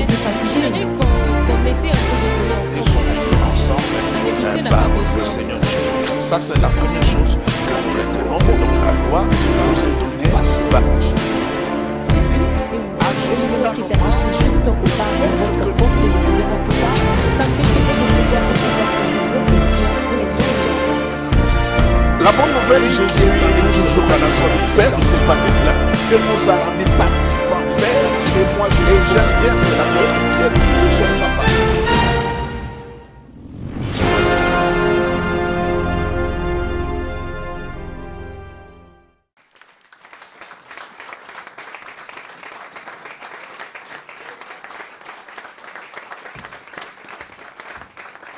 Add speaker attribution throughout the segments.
Speaker 1: un peu fatigué. Qu'on essaie un peu de venir ensemble.
Speaker 2: Par le Seigneur Jésus. Ça, c'est la première chose que nous retenons. Donc, la loi nous est donnée par
Speaker 1: qui est affiché juste au bas de votre porte et nous irons plus tard. Ça me fait plaisir de vous faire recevoir vos questions, vos suggestions.
Speaker 2: La bonne nouvelle, Jésus est venu ce jour à la soirée du Père, il s'est pas là. Il nous a rendu participants du Père. Et moi, j'aime bien, c'est la bonne nouvelle de son papa.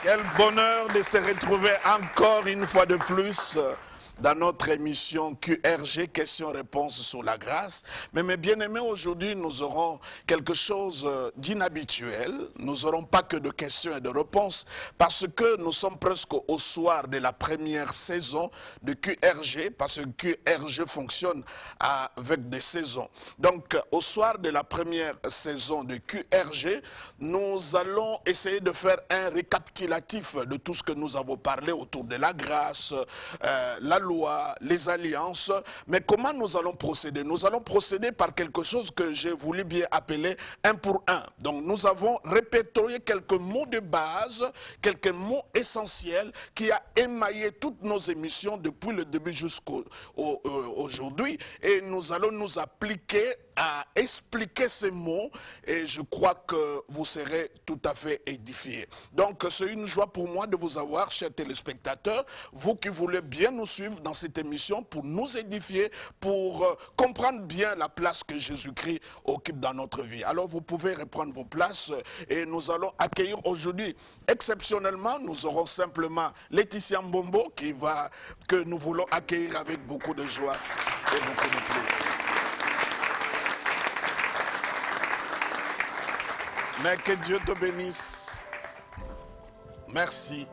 Speaker 2: Quel bonheur de se retrouver encore une fois de plus dans notre émission QRG, questions-réponses sur la grâce. Mais mes bien-aimés, aujourd'hui, nous aurons quelque chose d'inhabituel. Nous n'aurons pas que de questions et de réponses parce que nous sommes presque au soir de la première saison de QRG, parce que QRG fonctionne avec des saisons. Donc, au soir de la première saison de QRG, nous allons essayer de faire un récapitulatif de tout ce que nous avons parlé autour de la grâce, la loi, les alliances. Mais comment nous allons procéder? Nous allons procéder par quelque chose que j'ai voulu bien appeler un pour un. Donc nous avons répertorié quelques mots de base, quelques mots essentiels qui a émaillé toutes nos émissions depuis le début jusqu'aujourd'hui. Et nous allons nous appliquer à expliquer ces mots et je crois que vous serez tout à fait édifiés. Donc c'est une joie pour moi de vous avoir, chers téléspectateurs, vous qui voulez bien nous suivre dans cette émission pour nous édifier, pour comprendre bien la place que Jésus-Christ occupe dans notre vie. Alors vous pouvez reprendre vos places et nous allons accueillir aujourd'hui, exceptionnellement, nous aurons simplement Laetitia Mbombo que nous voulons accueillir avec beaucoup de joie et beaucoup de plaisir. Mais que Dieu te bénisse. Merci.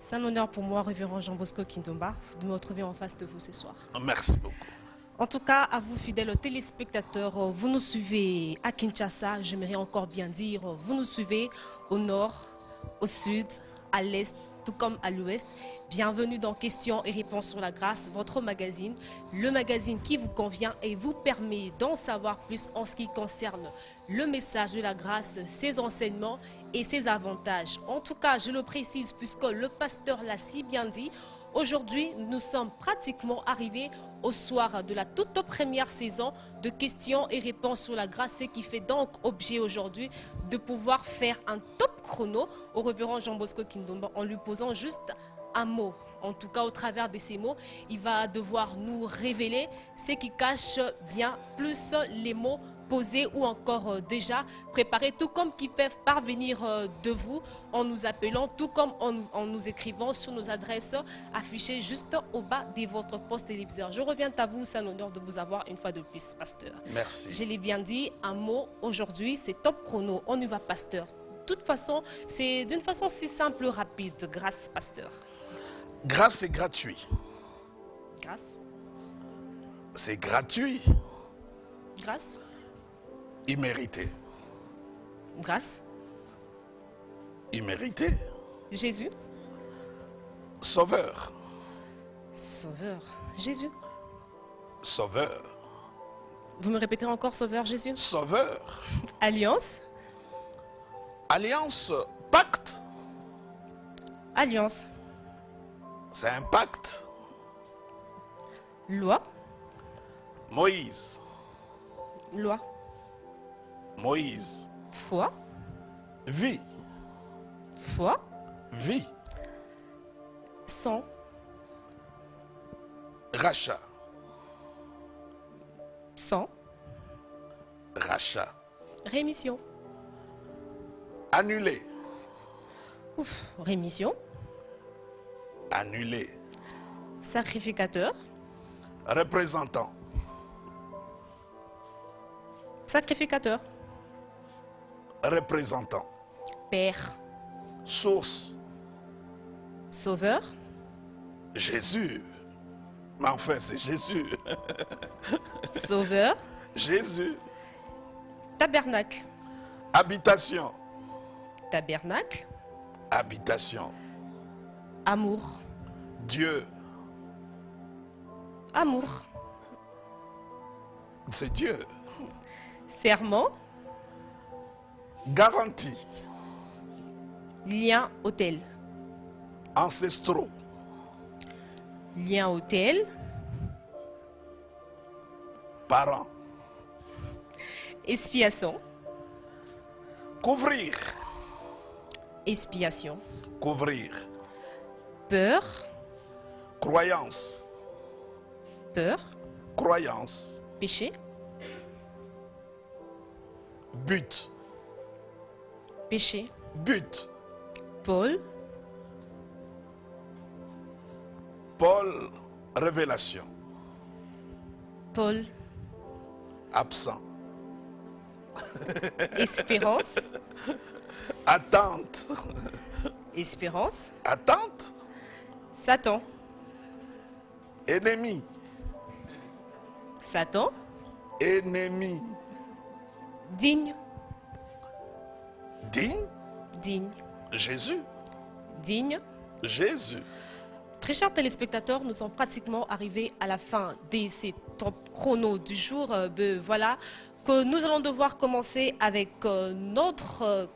Speaker 1: C'est un honneur pour moi, révérend Jean Bosco Kindomba, de me retrouver en face de vous ce soir.
Speaker 2: Merci beaucoup.
Speaker 1: En tout cas, à vous fidèles téléspectateurs, vous nous suivez à Kinshasa, j'aimerais encore bien dire, vous nous suivez au nord, au sud, à l'est, tout comme à l'ouest. Bienvenue dans Questions et Réponses sur la grâce, votre magazine, le magazine qui vous convient et vous permet d'en savoir plus en ce qui concerne le message de la grâce, ses enseignements et ses avantages. En tout cas, je le précise puisque le pasteur l'a si bien dit, aujourd'hui, nous sommes pratiquement arrivés au soir de la toute première saison de Questions et Réponses sur la grâce, ce qui fait donc objet aujourd'hui de pouvoir faire un top chrono au révérend Jean Bosco Kindomba en lui posant juste un mot. En tout cas, au travers de ces mots, il va devoir nous révéler ce qui cache bien plus les mots posés ou encore déjà préparés, tout comme qui peuvent parvenir de vous en nous appelant, tout comme en nous écrivant sur nos adresses affichées juste au bas de votre poste téléviseur. Je reviens à vous, c'est un honneur de vous avoir une fois de plus, pasteur.
Speaker 2: Merci.
Speaker 1: Je l'ai bien dit, un mot aujourd'hui, c'est top chrono. On y va, pasteur. De toute façon, c'est d'une façon si simple, rapide. Grâce, pasteur.
Speaker 2: Grâce, c'est gratuit.
Speaker 1: Grâce.
Speaker 2: C'est gratuit.
Speaker 1: Grâce.
Speaker 2: Immérité.
Speaker 1: Grâce.
Speaker 2: Immérité.
Speaker 1: Jésus.
Speaker 2: Sauveur.
Speaker 1: Sauveur. Jésus.
Speaker 2: Sauveur.
Speaker 1: Vous me répétez encore Sauveur Jésus.
Speaker 2: Sauveur.
Speaker 1: Alliance.
Speaker 2: Alliance. Pacte.
Speaker 1: Alliance.
Speaker 2: C'est un pacte.
Speaker 1: Loi.
Speaker 2: Moïse.
Speaker 1: Loi.
Speaker 2: Moïse.
Speaker 1: Foi.
Speaker 2: Vie.
Speaker 1: Foi.
Speaker 2: Vie.
Speaker 1: Sang.
Speaker 2: Rachat.
Speaker 1: Sang.
Speaker 2: Rachat.
Speaker 1: Rémission.
Speaker 2: Annulé.
Speaker 1: Ouf. Rémission.
Speaker 2: Annulé.
Speaker 1: Sacrificateur.
Speaker 2: Représentant.
Speaker 1: Sacrificateur.
Speaker 2: Représentant.
Speaker 1: Père.
Speaker 2: Source.
Speaker 1: Sauveur.
Speaker 2: Jésus. Mais enfin, c'est Jésus.
Speaker 1: Sauveur.
Speaker 2: Jésus.
Speaker 1: Tabernacle.
Speaker 2: Habitation.
Speaker 1: Tabernacle.
Speaker 2: Habitation.
Speaker 1: Amour.
Speaker 2: Dieu.
Speaker 1: Amour.
Speaker 2: C'est Dieu.
Speaker 1: Serment.
Speaker 2: Garantie.
Speaker 1: Lien autel.
Speaker 2: Ancestraux.
Speaker 1: Lien autel.
Speaker 2: Parents.
Speaker 1: Expiation.
Speaker 2: Couvrir.
Speaker 1: Expiation.
Speaker 2: Couvrir.
Speaker 1: Peur.
Speaker 2: Croyance.
Speaker 1: Peur.
Speaker 2: Croyance.
Speaker 1: Péché.
Speaker 2: But.
Speaker 1: Péché.
Speaker 2: But.
Speaker 1: Paul.
Speaker 2: Paul. Révélation.
Speaker 1: Paul.
Speaker 2: Absent.
Speaker 1: Espérance.
Speaker 2: Attente.
Speaker 1: Espérance.
Speaker 2: Attente.
Speaker 1: Satan.
Speaker 2: Ennemi.
Speaker 1: Satan.
Speaker 2: Ennemi.
Speaker 1: Digne.
Speaker 2: Digne.
Speaker 1: Digne.
Speaker 2: Jésus.
Speaker 1: Digne.
Speaker 2: Jésus.
Speaker 1: Très chers téléspectateurs, nous sommes pratiquement arrivés à la fin de ces top chronos du jour. Voilà que nous allons devoir commencer avec notre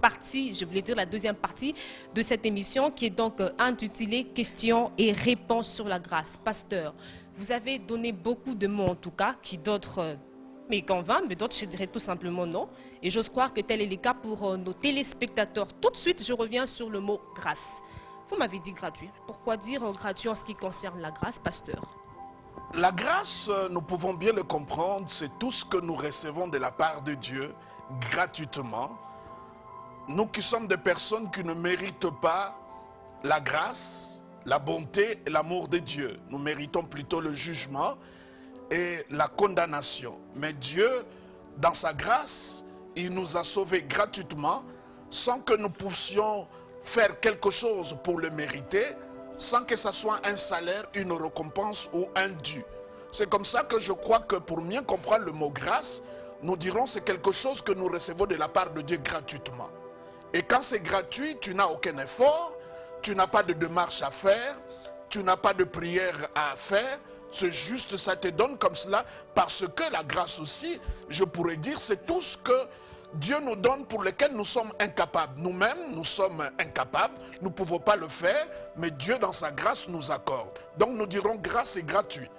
Speaker 1: partie, je voulais dire la deuxième partie de cette émission qui est donc intitulée questions et réponses sur la grâce. Pasteur, vous avez donné beaucoup de mots en tout cas, qui d'autres mais convainc, mais d'autres je dirais tout simplement non. Et j'ose croire que tel est le cas pour nos téléspectateurs. Tout de suite, je reviens sur le mot grâce. Vous m'avez dit gratuit. Pourquoi dire gratuit en ce qui concerne la grâce, pasteur?
Speaker 2: La grâce, nous pouvons bien le comprendre, c'est tout ce que nous recevons de la part de Dieu gratuitement. Nous qui sommes des personnes qui ne méritent pas la grâce, la bonté et l'amour de Dieu. Nous méritons plutôt le jugement et la condamnation. Mais Dieu, dans sa grâce, il nous a sauvés gratuitement sans que nous puissions faire quelque chose pour le mériter, sans que ce soit un salaire, une récompense ou un dû. C'est comme ça que je crois que pour mieux comprendre le mot grâce, nous dirons c'est quelque chose que nous recevons de la part de Dieu gratuitement. Et quand c'est gratuit, tu n'as aucun effort, tu n'as pas de démarche à faire, tu n'as pas de prière à faire, c'est juste ça te donne comme cela, parce que la grâce aussi, je pourrais dire, c'est tout ce que Dieu nous donne pour lesquels nous sommes incapables. Nous-mêmes, nous sommes incapables, nous ne pouvons pas le faire, mais Dieu dans sa grâce nous accorde. Donc nous dirons grâce est gratuit.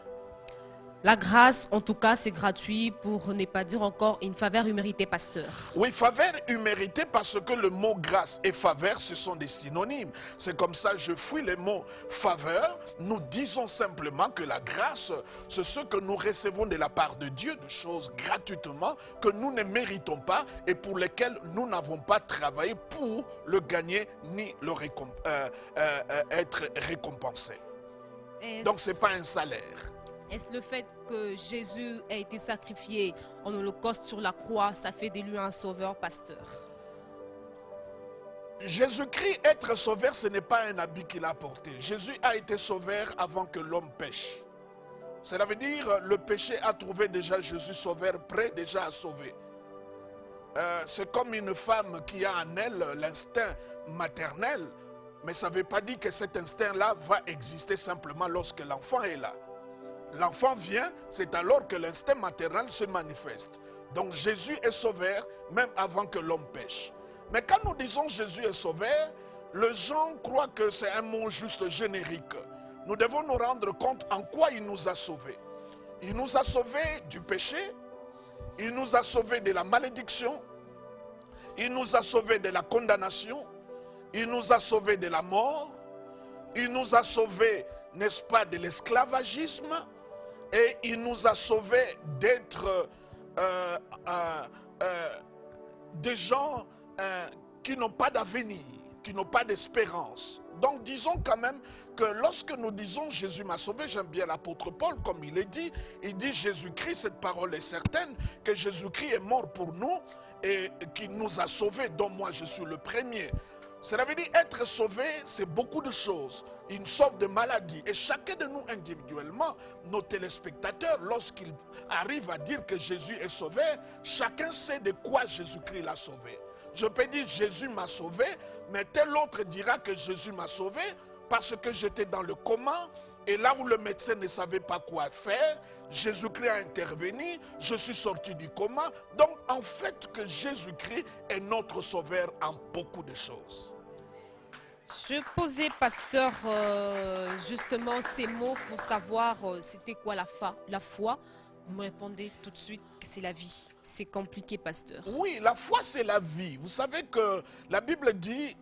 Speaker 1: La grâce, en tout cas, c'est gratuit pour ne pas dire encore une faveur imméritée, pasteur.
Speaker 2: Oui, faveur imméritée parce que le mot grâce et faveur, ce sont des synonymes. C'est comme ça, je fuis les mots faveur. Nous disons simplement que la grâce, c'est ce que nous recevons de la part de Dieu, de choses gratuitement que nous ne méritons pas et pour lesquelles nous n'avons pas travaillé pour le gagner ni le être récompensé. Donc, ce n'est pas un salaire.
Speaker 1: Est-ce le fait que Jésus a été sacrifié en holocauste sur la croix, ça fait de lui un sauveur, pasteur?
Speaker 2: Jésus-Christ, être sauveur, ce n'est pas un habit qu'il a porté. Jésus a été sauveur avant que l'homme pêche. Cela veut dire le péché a trouvé déjà Jésus sauveur, prêt déjà à sauver. C'est comme une femme qui a en elle l'instinct maternel, mais ça ne veut pas dire que cet instinct-là va exister simplement lorsque l'enfant est là. L'enfant vient, c'est alors que l'instinct maternel se manifeste. Donc Jésus est sauveur même avant que l'homme pêche. Mais quand nous disons Jésus est sauveur, les gens croient que c'est un mot juste générique. Nous devons nous rendre compte en quoi il nous a sauvés. Il nous a sauvés du péché, il nous a sauvés de la malédiction, il nous a sauvés de la condamnation, il nous a sauvés de la mort, il nous a sauvés, n'est-ce pas, de l'esclavagisme, et il nous a sauvés d'être des gens qui n'ont pas d'avenir, qui n'ont pas d'espérance. Donc disons quand même que lorsque nous disons Jésus m'a sauvé, j'aime bien l'apôtre Paul comme il dit Jésus-Christ, cette parole est certaine, que Jésus-Christ est mort pour nous et qui nous a sauvés, dont moi je suis le premier. Cela veut dire être sauvé, c'est beaucoup de choses. Une sorte de maladie. Et chacun de nous individuellement, nos téléspectateurs, lorsqu'ils arrivent à dire que Jésus est sauvé, chacun sait de quoi Jésus-Christ l'a sauvé. Je peux dire Jésus m'a sauvé, mais tel autre dira que Jésus m'a sauvé parce que j'étais dans le coma. Et là où le médecin ne savait pas quoi faire, Jésus-Christ a intervenu, je suis sorti du coma. Donc en fait que Jésus-Christ est notre sauveur en beaucoup de choses.
Speaker 1: Je posais, pasteur, justement ces mots pour savoir c'était quoi la foi. Vous me répondez tout de suite que c'est la vie. C'est compliqué, pasteur.
Speaker 2: Oui, la foi, c'est la vie. Vous savez que la Bible dit,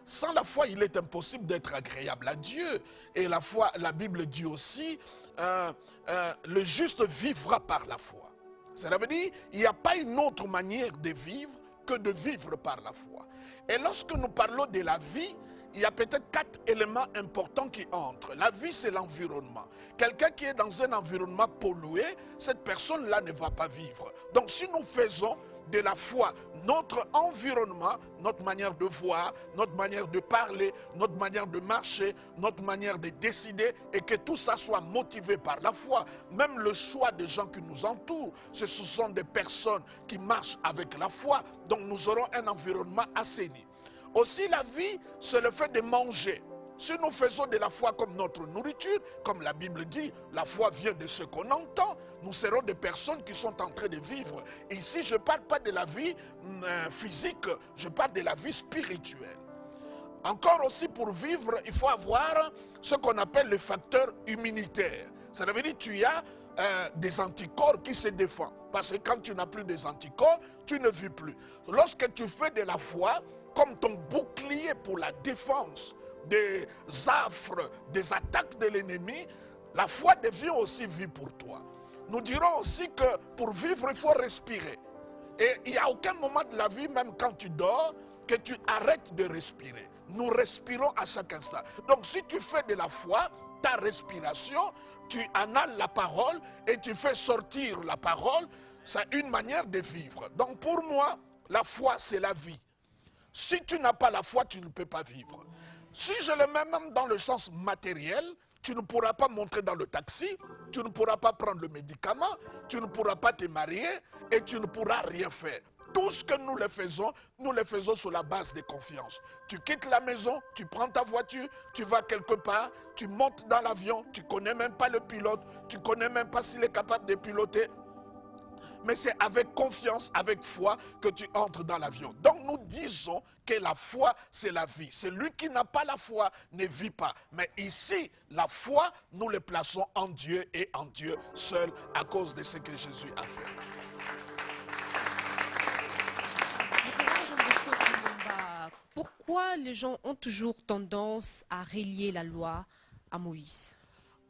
Speaker 2: sans la foi, il est impossible d'être agréable à Dieu. Et la foi, la Bible dit aussi, le juste vivra par la foi. Cela veut dire, il n'y a pas une autre manière de vivre que de vivre par la foi. Et lorsque nous parlons de la vie, il y a peut-être 4 éléments importants qui entrent. La vie, c'est l'environnement. Quelqu'un qui est dans un environnement pollué, cette personne-là ne va pas vivre. Donc si nous faisons de la foi notre environnement, notre manière de voir, notre manière de parler, notre manière de marcher, notre manière de décider, et que tout ça soit motivé par la foi, même le choix des gens qui nous entourent, ce sont des personnes qui marchent avec la foi, donc nous aurons un environnement assaini. Aussi la vie, c'est le fait de manger. Si nous faisons de la foi comme notre nourriture, comme la Bible dit, la foi vient de ce qu'on entend, nous serons des personnes qui sont en train de vivre. Ici, je ne parle pas de la vie physique, je parle de la vie spirituelle. Encore aussi, pour vivre, il faut avoir ce qu'on appelle le facteur immunitaire. Ça veut dire que tu as des anticorps qui se défendent. Parce que quand tu n'as plus des anticorps, tu ne vis plus. Lorsque tu fais de la foi, comme ton bouclier pour la défense des affres, des attaques de l'ennemi, la foi devient aussi vie pour toi. Nous dirons aussi que pour vivre, il faut respirer. Et il n'y a aucun moment de la vie, même quand tu dors, que tu arrêtes de respirer. Nous respirons à chaque instant. Donc si tu fais de la foi, ta respiration, tu anales la parole et tu fais sortir la parole, c'est une manière de vivre. Donc pour moi, la foi, c'est la vie. Si tu n'as pas la foi, tu ne peux pas vivre. Si je le mets même dans le sens matériel, tu ne pourras pas monter dans le taxi, tu ne pourras pas prendre le médicament, tu ne pourras pas te marier et tu ne pourras rien faire. Tout ce que nous le faisons sur la base de confiance. Tu quittes la maison, tu prends ta voiture, tu vas quelque part, tu montes dans l'avion, tu ne connais même pas le pilote, tu ne connais même pas s'il est capable de piloter. Mais c'est avec confiance, avec foi que tu entres dans l'avion. Donc nous disons que la foi, c'est la vie. Celui qui n'a pas la foi ne vit pas. Mais ici, la foi, nous le plaçons en Dieu et en Dieu seul à cause de ce que Jésus a fait.
Speaker 1: Pourquoi les gens ont toujours tendance à relier la loi à Moïse?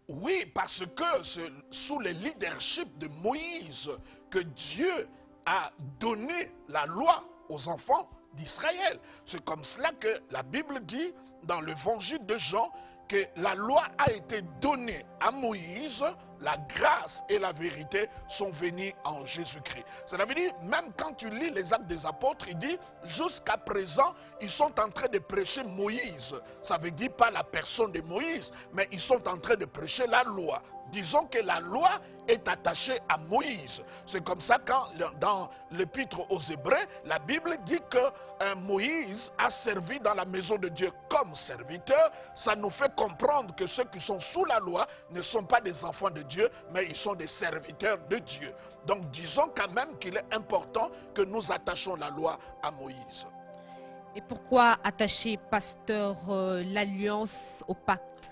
Speaker 2: Oui, parce que c'est sous le leadership de Moïse que Dieu a donné la loi aux enfants d'Israël. C'est comme cela que la Bible dit dans l'évangile de Jean que la loi a été donnée à Moïse, la grâce et la vérité sont venues en Jésus-Christ. Cela veut dire, même quand tu lis les Actes des Apôtres, il dit, jusqu'à présent, ils sont en train de prêcher Moïse. Ça veut dire pas la personne de Moïse, mais ils sont en train de prêcher la loi. Disons que la loi est attachée à Moïse. C'est comme ça quand dans l'épître aux Hébreux, la Bible dit que Moïse a servi dans la maison de Dieu comme serviteur. Ça nous fait comprendre que ceux qui sont sous la loi ne sont pas des enfants de Dieu, mais ils sont des serviteurs de Dieu. Donc disons quand même qu'il est important que nous attachons la loi à Moïse.
Speaker 1: Et pourquoi attacher, pasteur, l'alliance au pacte?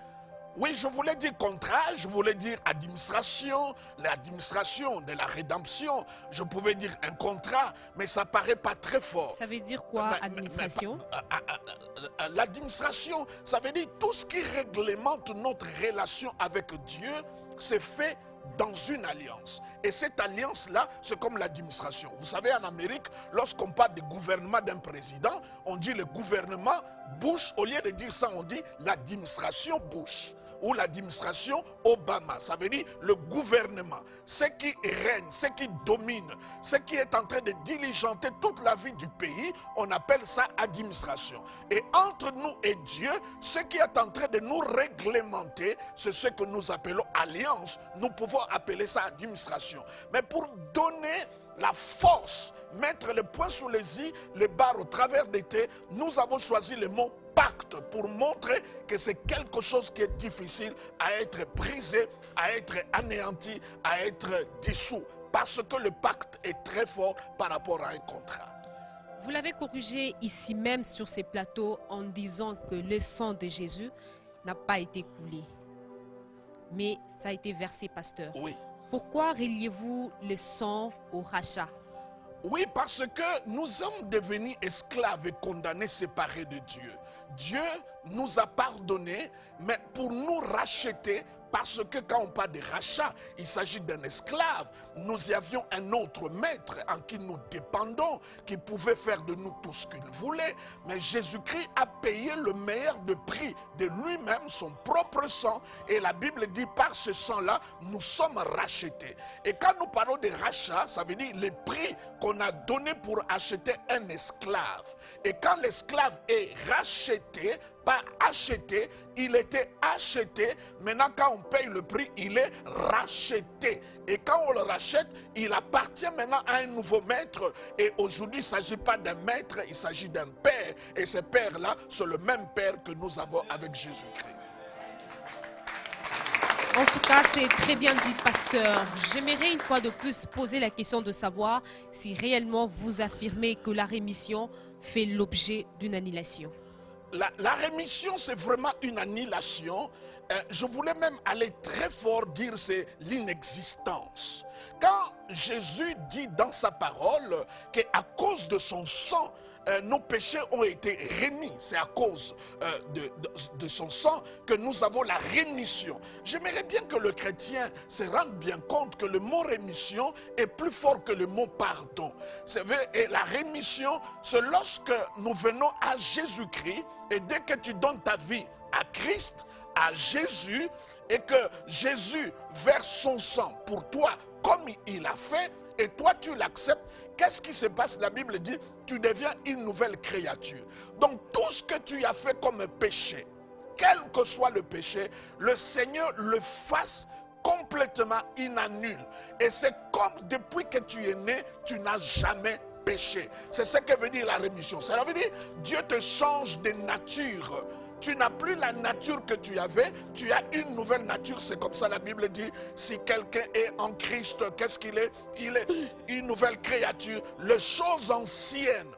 Speaker 2: Oui, je voulais dire contrat, je voulais dire administration, l'administration de la rédemption. Je pouvais dire un contrat, mais ça paraît pas très fort.
Speaker 1: Ça veut dire quoi, administration?
Speaker 2: L'administration, ça veut dire tout ce qui réglemente notre relation avec Dieu, c'est fait dans une alliance. Et cette alliance-là, c'est comme l'administration. Vous savez, en Amérique, lorsqu'on parle du gouvernement d'un président, on dit le gouvernement Bush. Au lieu de dire ça, on dit l'administration Bush. ou l'administration Obama. Ça veut dire le gouvernement, ce qui règne, ce qui domine, ce qui est en train de diligenter toute la vie du pays, on appelle ça administration. Et entre nous et Dieu, ce qui est en train de nous réglementer, c'est ce que nous appelons alliance. Nous pouvons appeler ça administration. Mais pour donner la force, mettre le point sur les i, les barres au travers des T, nous avons choisi le mot pacte pour montrer que c'est quelque chose qui est difficile à être brisé, à être anéanti, à être dissous. Parce que le pacte est très fort par rapport à un contrat.
Speaker 1: Vous l'avez corrigé ici même sur ces plateaux en disant que le sang de Jésus n'a pas été coulé, mais ça a été versé, pasteur.
Speaker 2: Oui.
Speaker 1: Pourquoi reliez-vous le sang au rachat?
Speaker 2: Oui, parce que nous sommes devenus esclaves et condamnés séparés de Dieu. Dieu nous a pardonné, mais pour nous racheter, parce que quand on parle de rachat, il s'agit d'un esclave. Nous y avions un autre maître en qui nous dépendons, qui pouvait faire de nous tout ce qu'il voulait. Mais Jésus-Christ a payé le meilleur de prix de lui-même, son propre sang. Et la Bible dit, par ce sang-là, nous sommes rachetés. Et quand nous parlons de rachat, ça veut dire les prix qu'on a donné pour acheter un esclave. Et quand l'esclave est racheté, pas acheté, il était acheté. Maintenant, quand on paye le prix, il est racheté. Et quand on le rachète, il appartient maintenant à un nouveau maître. Et aujourd'hui, il ne s'agit pas d'un maître, il s'agit d'un père. Et ce père-là, c'est le même père que nous avons avec Jésus-Christ.
Speaker 1: En tout cas, c'est très bien dit, pasteur. J'aimerais une fois de plus poser la question de savoir si réellement vous affirmez que la rémission fait l'objet d'une annulation.
Speaker 2: La rémission, c'est vraiment une annulation. Je voulais même aller très fort dire c'est l'inexistence. Quand Jésus dit dans sa parole qu'à cause de son sang, nos péchés ont été rémis. C'est à cause de son sang que nous avons la rémission. J'aimerais bien que le chrétien se rende bien compte que le mot rémission est plus fort que le mot pardon. Et la rémission, c'est lorsque nous venons à Jésus-Christ et dès que tu donnes ta vie à Christ, à Jésus, et que Jésus verse son sang pour toi comme il a fait, et toi tu l'acceptes, qu'est-ce qui se passe? La Bible dit, tu deviens une nouvelle créature. Donc tout ce que tu as fait comme péché, quel que soit le péché, le Seigneur le fasse complètement inannule. Et c'est comme depuis que tu es né, tu n'as jamais péché. C'est ce que veut dire la rémission. Ça veut dire, Dieu te change de nature. Tu n'as plus la nature que tu avais, tu as une nouvelle nature. C'est comme ça la Bible dit, si quelqu'un est en Christ, qu'est-ce qu'il est? Il est une nouvelle créature. Les choses anciennes,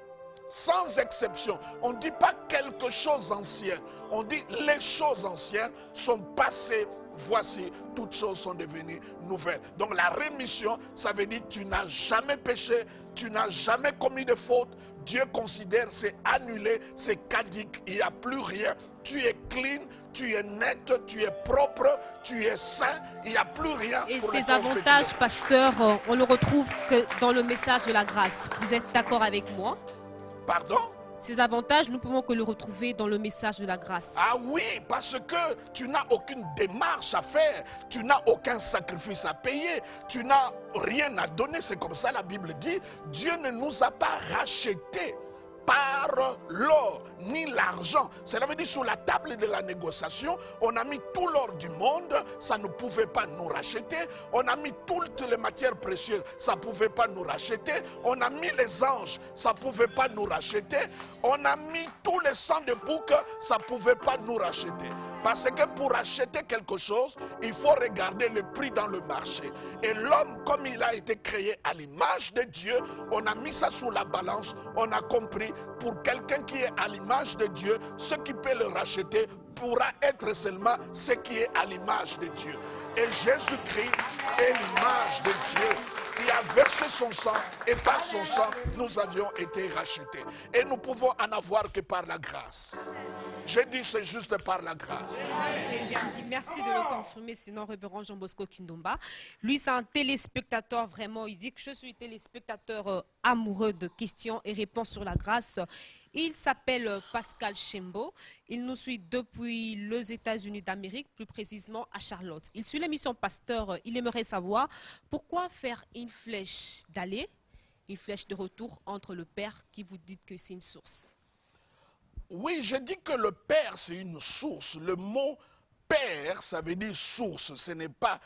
Speaker 2: sans exception, on ne dit pas quelque chose ancien, on dit les choses anciennes sont passées, voici, toutes choses sont devenues nouvelles. Donc la rémission, ça veut dire tu n'as jamais péché, tu n'as jamais commis de faute. Dieu considère c'est annulé, c'est caduc, il n'y a plus rien. Tu es clean, tu es net, tu es propre, tu es saint, il n'y a plus rien.
Speaker 1: Et ces avantages, pasteur, on le retrouve que dans le message de la grâce. Vous êtes d'accord avec moi?
Speaker 2: Pardon?
Speaker 1: Ces avantages, nous pouvons que le retrouver dans le message de la grâce.
Speaker 2: Ah oui, parce que tu n'as aucune démarche à faire, tu n'as aucun sacrifice à payer, tu n'as rien à donner. C'est comme ça la Bible dit, Dieu ne nous a pas rachetés par l'or ni l'argent. Cela veut dire sur la table de la négociation, on a mis tout l'or du monde, ça ne pouvait pas nous racheter. On a mis toutes les matières précieuses, ça ne pouvait pas nous racheter. On a mis les anges, ça ne pouvait pas nous racheter. On a mis tous les sangs de bouc, ça ne pouvait pas nous racheter. Parce que pour acheter quelque chose, il faut regarder le prix dans le marché. Et l'homme, comme il a été créé à l'image de Dieu, on a mis ça sous la balance, on a compris, pour quelqu'un qui est à l'image de Dieu, ce qui peut le racheter pourra être seulement ce qui est à l'image de Dieu. Et Jésus-Christ est l'image de Dieu qui a versé son sang, et par son sang, nous avions été rachetés. Et nous pouvons en avoir que par la grâce. J'ai dit c'est juste par la grâce.
Speaker 1: Merci de le confirmer, sinon révérend Jean Bosco Kindomba. Lui, c'est un téléspectateur vraiment. Il dit que je suis téléspectateur amoureux de questions et réponses sur la grâce. Il s'appelle Pascal Chembo. Il nous suit depuis les États-Unis d'Amérique, plus précisément à Charlotte. Il suit l'émission Pasteur. Il aimerait savoir pourquoi faire une flèche d'aller, une flèche de retour entre le Père qui vous dit que c'est une source.
Speaker 2: Oui, je dis que le Père, c'est une source. Le mot Père, ça veut dire source. Ce n'est pas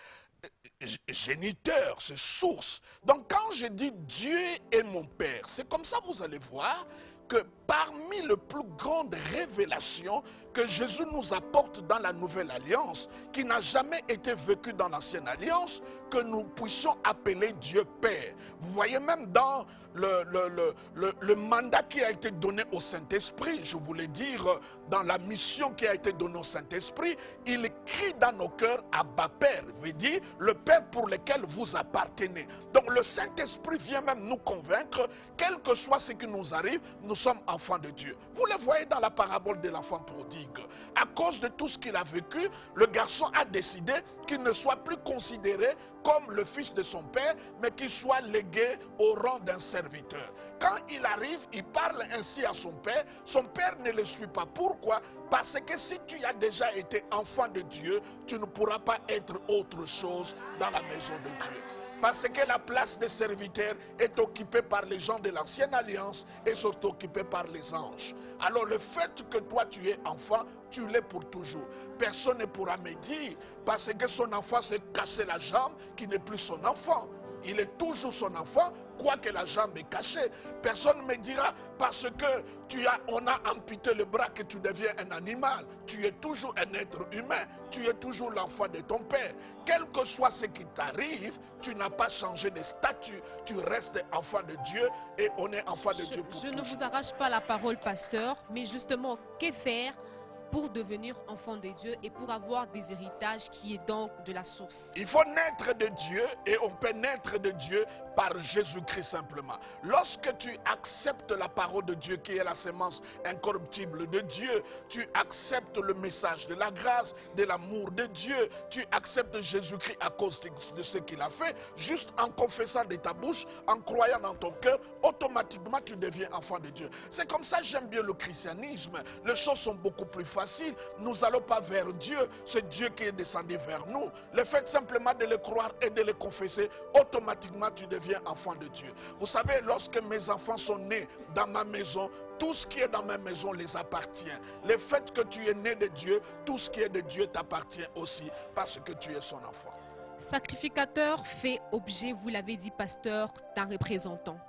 Speaker 2: géniteur, c'est source. Donc quand je dis Dieu est mon Père, c'est comme ça vous allez voir que parmi les plus grandes révélations que Jésus nous apporte dans la Nouvelle Alliance, qui n'a jamais été vécue dans l'Ancienne Alliance, que nous puissions appeler Dieu Père. Vous voyez même dans le mandat qui a été donné au Saint-Esprit, je voulais dire, dans la mission qui a été donnée au Saint-Esprit, il crie dans nos cœurs Abba Père, veut dire le Père pour lequel vous appartenez. Donc le Saint-Esprit vient même nous convaincre, quel que soit ce qui nous arrive, nous sommes enfants de Dieu. Vous le voyez dans la parabole de l'enfant prodigue. À cause de tout ce qu'il a vécu, le garçon a décidé qu'il ne soit plus considéré comme le fils de son père, mais qu'il soit légué au rang d'un serviteur. Quand il arrive, il parle ainsi à son père ne le suit pas. Pourquoi? Parce que si tu as déjà été enfant de Dieu, tu ne pourras pas être autre chose dans la maison de Dieu. Parce que la place des serviteurs est occupée par les gens de l'ancienne alliance et sont occupés par les anges. Alors le fait que toi tu es enfant, tu l'es pour toujours. Personne ne pourra me dire, parce que son enfant s'est cassé la jambe, qu'il n'est plus son enfant. Il est toujours son enfant, quoique la jambe est cachée. Personne ne me dira, parce que on a amputé le bras, que tu deviens un animal. Tu es toujours un être humain. Tu es toujours l'enfant de ton père. Quel que soit ce qui t'arrive, tu n'as pas changé de statut. Tu restes enfant de Dieu et on est enfant de Dieu pour
Speaker 1: toujours. Je ne vous arrache pas la parole, pasteur, mais justement, que faire pour devenir enfant de Dieu et pour avoir des héritages qui est donc de la source?
Speaker 2: Il faut naître de Dieu et on peut naître de Dieu par Jésus-Christ simplement. Lorsque tu acceptes la parole de Dieu qui est la sémence incorruptible de Dieu, tu acceptes le message de la grâce, de l'amour de Dieu, tu acceptes Jésus-Christ à cause de ce qu'il a fait, juste en confessant de ta bouche, en croyant dans ton cœur, automatiquement tu deviens enfant de Dieu. C'est comme ça que j'aime bien le christianisme. Les choses sont beaucoup plus faciles. Nous n'allons pas vers Dieu, c'est Dieu qui est descendu vers nous. Le fait simplement de le croire et de le confesser, automatiquement tu deviens enfant de Dieu. Vous savez, lorsque mes enfants sont nés dans ma maison, tout ce qui est dans ma maison les appartient. Le fait que tu es né de Dieu, tout ce qui est de Dieu t'appartient aussi parce que tu es son enfant.
Speaker 1: Sacrificateur fait objet, vous l'avez dit, pasteur, d'un représentant.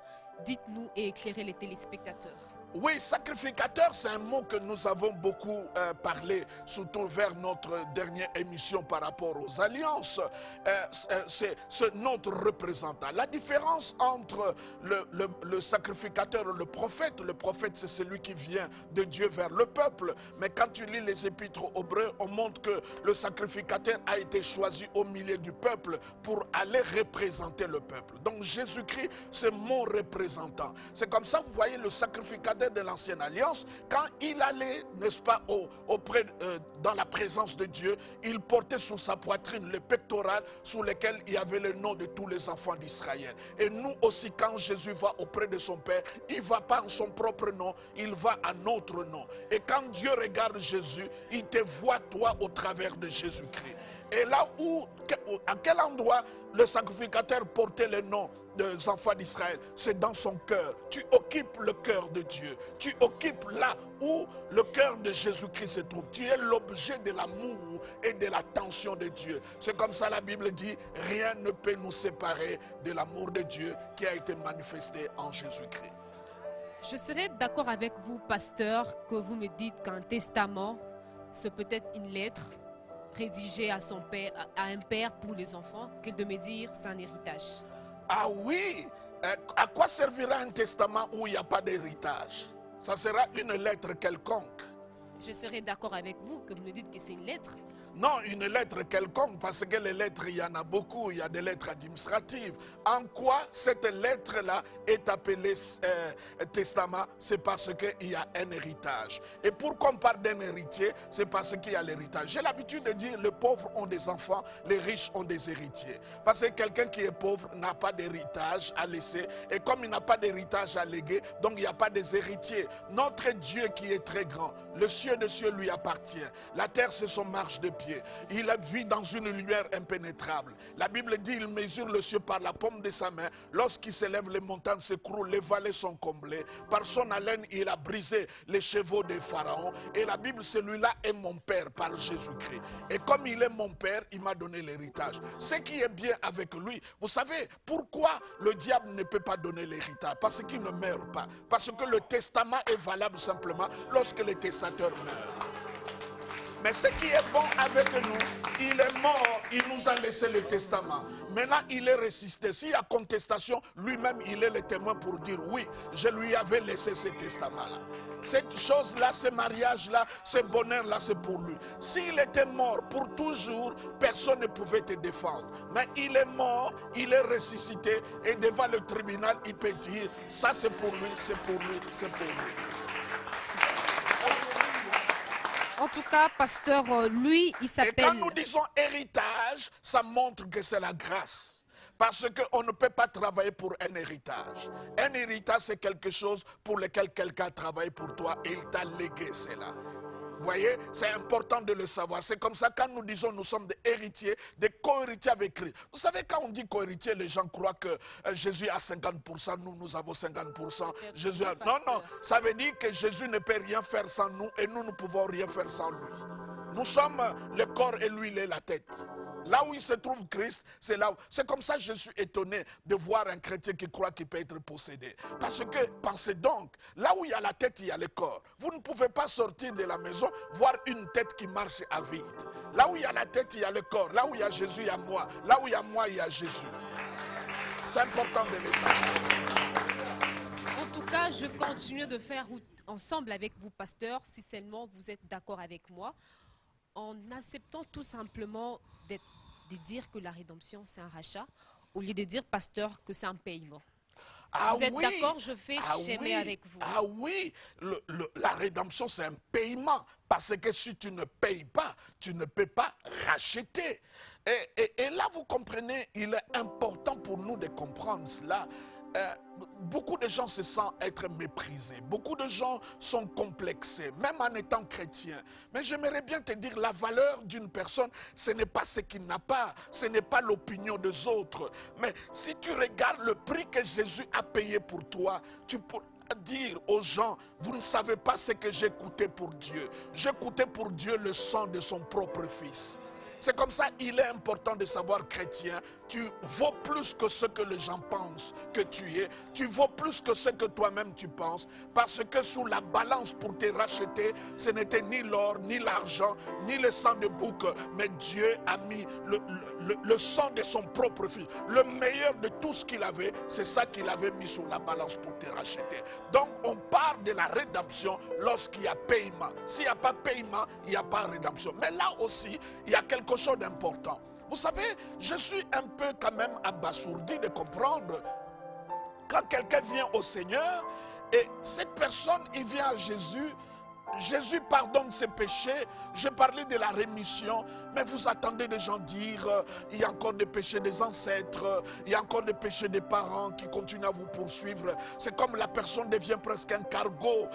Speaker 1: Dites-nous et éclairez les téléspectateurs.
Speaker 2: Oui, sacrificateur, c'est un mot que nous avons beaucoup parlé, surtout vers notre dernière émission par rapport aux alliances. C'est notre représentant. La différence entre le sacrificateur et le prophète, c'est celui qui vient de Dieu vers le peuple. Mais quand tu lis les épîtres aux Hébreux, on montre que le sacrificateur a été choisi au milieu du peuple pour aller représenter le peuple. Donc Jésus-Christ, c'est mon représentant. C'est comme ça, vous voyez, le sacrificateur de l'ancienne alliance, quand il allait, n'est-ce pas, dans la présence de Dieu, il portait sur sa poitrine le pectoral sur lequel il y avait le nom de tous les enfants d'Israël. Et nous aussi, quand Jésus va auprès de son Père, il ne va pas en son propre nom, il va à notre nom. Et quand Dieu regarde Jésus, il te voit toi au travers de Jésus-Christ. Et là à quel endroit le sacrificateur portait le nom des enfants d'Israël? C'est dans son cœur. Tu occupes le cœur de Dieu. Tu occupes là où le cœur de Jésus-Christ se trouve. Tu es l'objet de l'amour et de l'attention de Dieu. C'est comme ça la Bible dit, rien ne peut nous séparer de l'amour de Dieu qui a été manifesté en Jésus-Christ.
Speaker 1: Je serais d'accord avec vous, pasteur, que vous me dites qu'un testament, c'est peut-être une lettre rédigée à son père, à un père pour les enfants, que de me dire c'est un héritage.
Speaker 2: Ah oui, à quoi servira un testament où il n'y a pas d'héritage? Ça sera une lettre quelconque.
Speaker 1: Je serais d'accord avec vous que vous me dites que c'est une lettre.
Speaker 2: Non, une lettre quelconque, parce que les lettres, il y en a beaucoup, il y a des lettres administratives. En quoi cette lettre-là est appelée testament? C'est parce qu'il y a un héritage. Et pourquoi on parle d'un héritier? C'est parce qu'il y a l'héritage. J'ai l'habitude de dire, les pauvres ont des enfants, les riches ont des héritiers. Parce que quelqu'un qui est pauvre n'a pas d'héritage à laisser. Et comme il n'a pas d'héritage à léguer, donc il n'y a pas des héritiers. Notre Dieu qui est très grand, le ciel des cieux lui appartient. La terre, c'est son marche de pied. Il vit dans une lumière impénétrable. La Bible dit, il mesure le ciel par la paume de sa main. Lorsqu'il s'élève, les montagnes s'écroulent, les vallées sont comblées. Par son haleine, il a brisé les chevaux des pharaons. Et la Bible, celui-là est mon père par Jésus-Christ. Et comme il est mon père, il m'a donné l'héritage. Ce qui est bien avec lui, vous savez pourquoi le diable ne peut pas donner l'héritage? Parce qu'il ne meurt pas. Parce que le testament est valable simplement lorsque le testateur meurt. Mais ce qui est bon avec nous, il est mort, il nous a laissé le testament. Maintenant, il est ressuscité. S'il y a contestation, lui-même, il est le témoin pour dire oui, je lui avais laissé ce testament-là. Cette chose-là, ce mariage-là, ce bonheur-là, c'est pour lui. S'il était mort pour toujours, personne ne pouvait te défendre. Mais il est mort, il est ressuscité, et devant le tribunal, il peut dire, ça c'est pour lui, c'est pour lui, c'est pour lui.
Speaker 1: En tout cas, pasteur, lui, il s'appelle...
Speaker 2: Et quand nous disons héritage, ça montre que c'est la grâce. Parce qu'on ne peut pas travailler pour un héritage. Un héritage, c'est quelque chose pour lequel quelqu'un travaille pour toi et il t'a légué cela. Vous voyez, c'est important de le savoir. C'est comme ça, quand nous disons nous sommes des héritiers, des co-héritiers avec Christ. Vous savez, quand on dit co-héritier, les gens croient que Jésus a 50%, nous avons 50%. Jésus a... Non, non, ça veut dire que Jésus ne peut rien faire sans nous et nous ne pouvons rien faire sans lui. Nous sommes le corps et lui, il est la tête. Là où il se trouve Christ, c'est là où... C'est comme ça que je suis étonné de voir un chrétien qui croit qu'il peut être possédé. Parce que, pensez donc, là où il y a la tête, il y a le corps. Vous ne pouvez pas sortir de la maison, voir une tête qui marche à vide. Là où il y a la tête, il y a le corps. Là où il y a Jésus, il y a moi. Là où il y a moi, il y a Jésus. C'est important de le savoir.
Speaker 1: En tout cas, je continue de faire ensemble avec vous, pasteur, si seulement vous êtes d'accord avec moi, en acceptant tout simplement de dire que la rédemption, c'est un rachat, au lieu de dire, pasteur, que c'est un paiement.
Speaker 2: Ah
Speaker 1: vous êtes
Speaker 2: oui,
Speaker 1: d'accord, je fais schémer avec vous.
Speaker 2: Ah oui, la rédemption, c'est un paiement. Parce que si tu ne payes pas, tu ne peux pas racheter. Et là, vous comprenez, il est important pour nous de comprendre cela. Beaucoup de gens se sentent être méprisés. Beaucoup de gens sont complexés, même en étant chrétiens. Mais j'aimerais bien te dire, la valeur d'une personne, ce n'est pas ce qu'il n'a pas. Ce n'est pas l'opinion des autres. Mais si tu regardes le prix que Jésus a payé pour toi, tu peux dire aux gens, vous ne savez pas ce que j'ai coûté pour Dieu. J'ai coûté pour Dieu le sang de son propre fils. C'est comme ça, il est important de savoir, chrétien, tu vaux plus que ce que les gens pensent que tu es. Tu vaux plus que ce que toi-même tu penses. Parce que sous la balance pour te racheter, ce n'était ni l'or, ni l'argent, ni le sang de bouc. Mais Dieu a mis le sang de son propre fils. Le meilleur de tout ce qu'il avait, c'est ça qu'il avait mis sur la balance pour te racheter. Donc on parle de la rédemption lorsqu'il y a paiement. S'il n'y a pas paiement, il n'y a pas rédemption. Mais là aussi, il y a quelque chose d'important. Vous savez, je suis un peu quand même abasourdi de comprendre quand quelqu'un vient au Seigneur et cette personne, il vient à Jésus. Jésus pardonne ses péchés. Je parlais de la rémission, mais vous attendez des gens dire il y a encore des péchés des ancêtres, il y a encore des péchés des parents qui continuent à vous poursuivre. C'est comme la personne devient presque un cargo.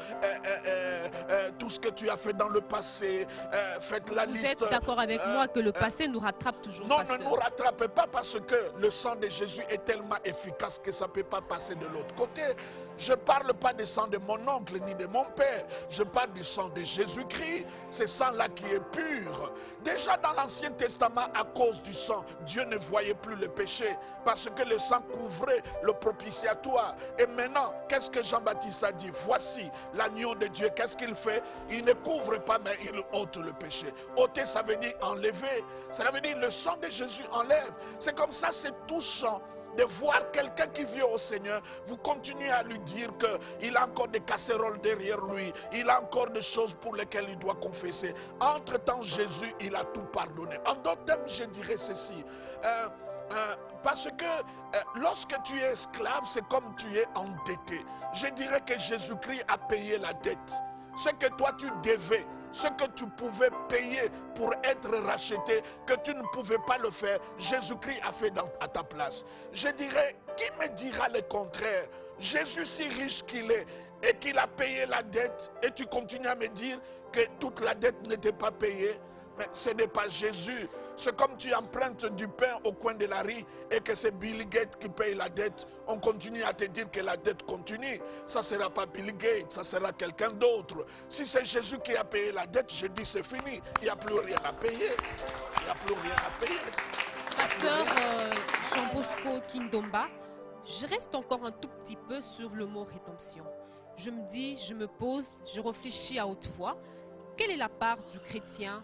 Speaker 2: Tout ce que tu as fait dans le passé, faites la liste.
Speaker 1: Vous êtes d'accord avec moi que le passé nous rattrape toujours?
Speaker 2: Non,
Speaker 1: pasteur.
Speaker 2: ne nous rattrape pas parce que le sang de Jésus est tellement efficace que ça ne peut pas passer de l'autre côté. Je ne parle pas du sang de mon oncle ni de mon père. Je parle du sang de Jésus-Christ. Ce sang-là qui est pur. Déjà dans l'Ancien Testament, à cause du sang, Dieu ne voyait plus le péché. Parce que le sang couvrait le propitiatoire. Et maintenant, qu'est-ce que Jean-Baptiste a dit? Voici l'agneau de Dieu. Qu'est-ce qu'il fait? Il ne couvre pas, mais il ôte le péché. Ôter, ça veut dire enlever. Ça veut dire le sang de Jésus enlève. C'est comme ça, c'est touchant de voir quelqu'un qui vient au Seigneur, vous continuez à lui dire qu'il a encore des casseroles derrière lui, il a encore des choses pour lesquelles il doit confesser. Entre-temps, Jésus, il a tout pardonné. En d'autres termes, je dirais ceci. Parce que lorsque tu es esclave, c'est comme tu es endetté. Je dirais que Jésus-Christ a payé la dette. Ce que toi tu devais, ce que tu pouvais payer pour être racheté, que tu ne pouvais pas le faire, Jésus-Christ a fait à ta place. Je dirais, qui me dira le contraire? Jésus, si riche qu'il est et qu'il a payé la dette, et tu continues à me dire que toute la dette n'était pas payée, mais ce n'est pas Jésus. C'est comme tu empruntes du pain au coin de la rue et que c'est Bill Gates qui paye la dette. On continue à te dire que la dette continue. Ça ne sera pas Bill Gates, ça sera quelqu'un d'autre. Si c'est Jésus qui a payé la dette, je dis c'est fini. Il n'y a plus rien à payer. Il n'y a plus rien à payer.
Speaker 1: Pasteur Jean Bosco Kindomba, je reste encore un tout petit peu sur le mot rédemption. Je me dis, je me pose, je réfléchis à haute voix. Quelle est la part du chrétien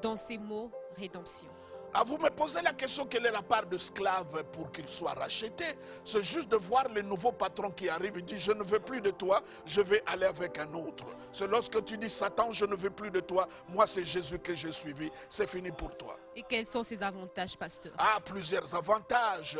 Speaker 1: dans ces mots rédemption?
Speaker 2: Ah, vous me posez la question, quelle est la part de esclave pour qu'il soit racheté? C'est juste de voir le nouveau patron qui arrive et dit, je ne veux plus de toi, je vais aller avec un autre. C'est lorsque tu dis, Satan, je ne veux plus de toi, moi c'est Jésus que j'ai suivi, c'est fini pour toi.
Speaker 1: Et quels sont ces avantages, pasteur?
Speaker 2: Ah, plusieurs avantages.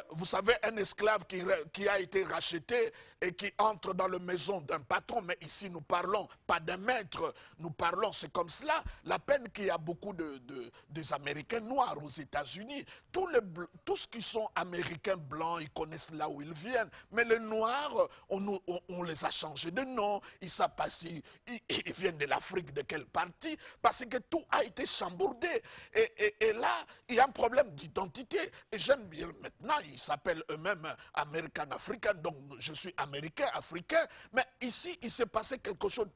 Speaker 2: Vous savez, un esclave qui a été racheté et qui entre dans la maison d'un patron, mais ici nous parlons pas d'un maître, nous parlons, c'est comme cela, la peine qu'il y a beaucoup des Américains noirs aux États-Unis. Tous ceux qui sont Américains blancs, ils connaissent là où ils viennent, mais les Noirs, on les a changés de nom, ils savent pas si ils viennent de l'Afrique, de quelle partie, parce que tout a été chambourdé. Et là, il y a un problème d'identité. Et j'aime bien maintenant, ils s'appellent eux-mêmes American African, donc je suis américain, africain. Mais ici, il s'est passé quelque chose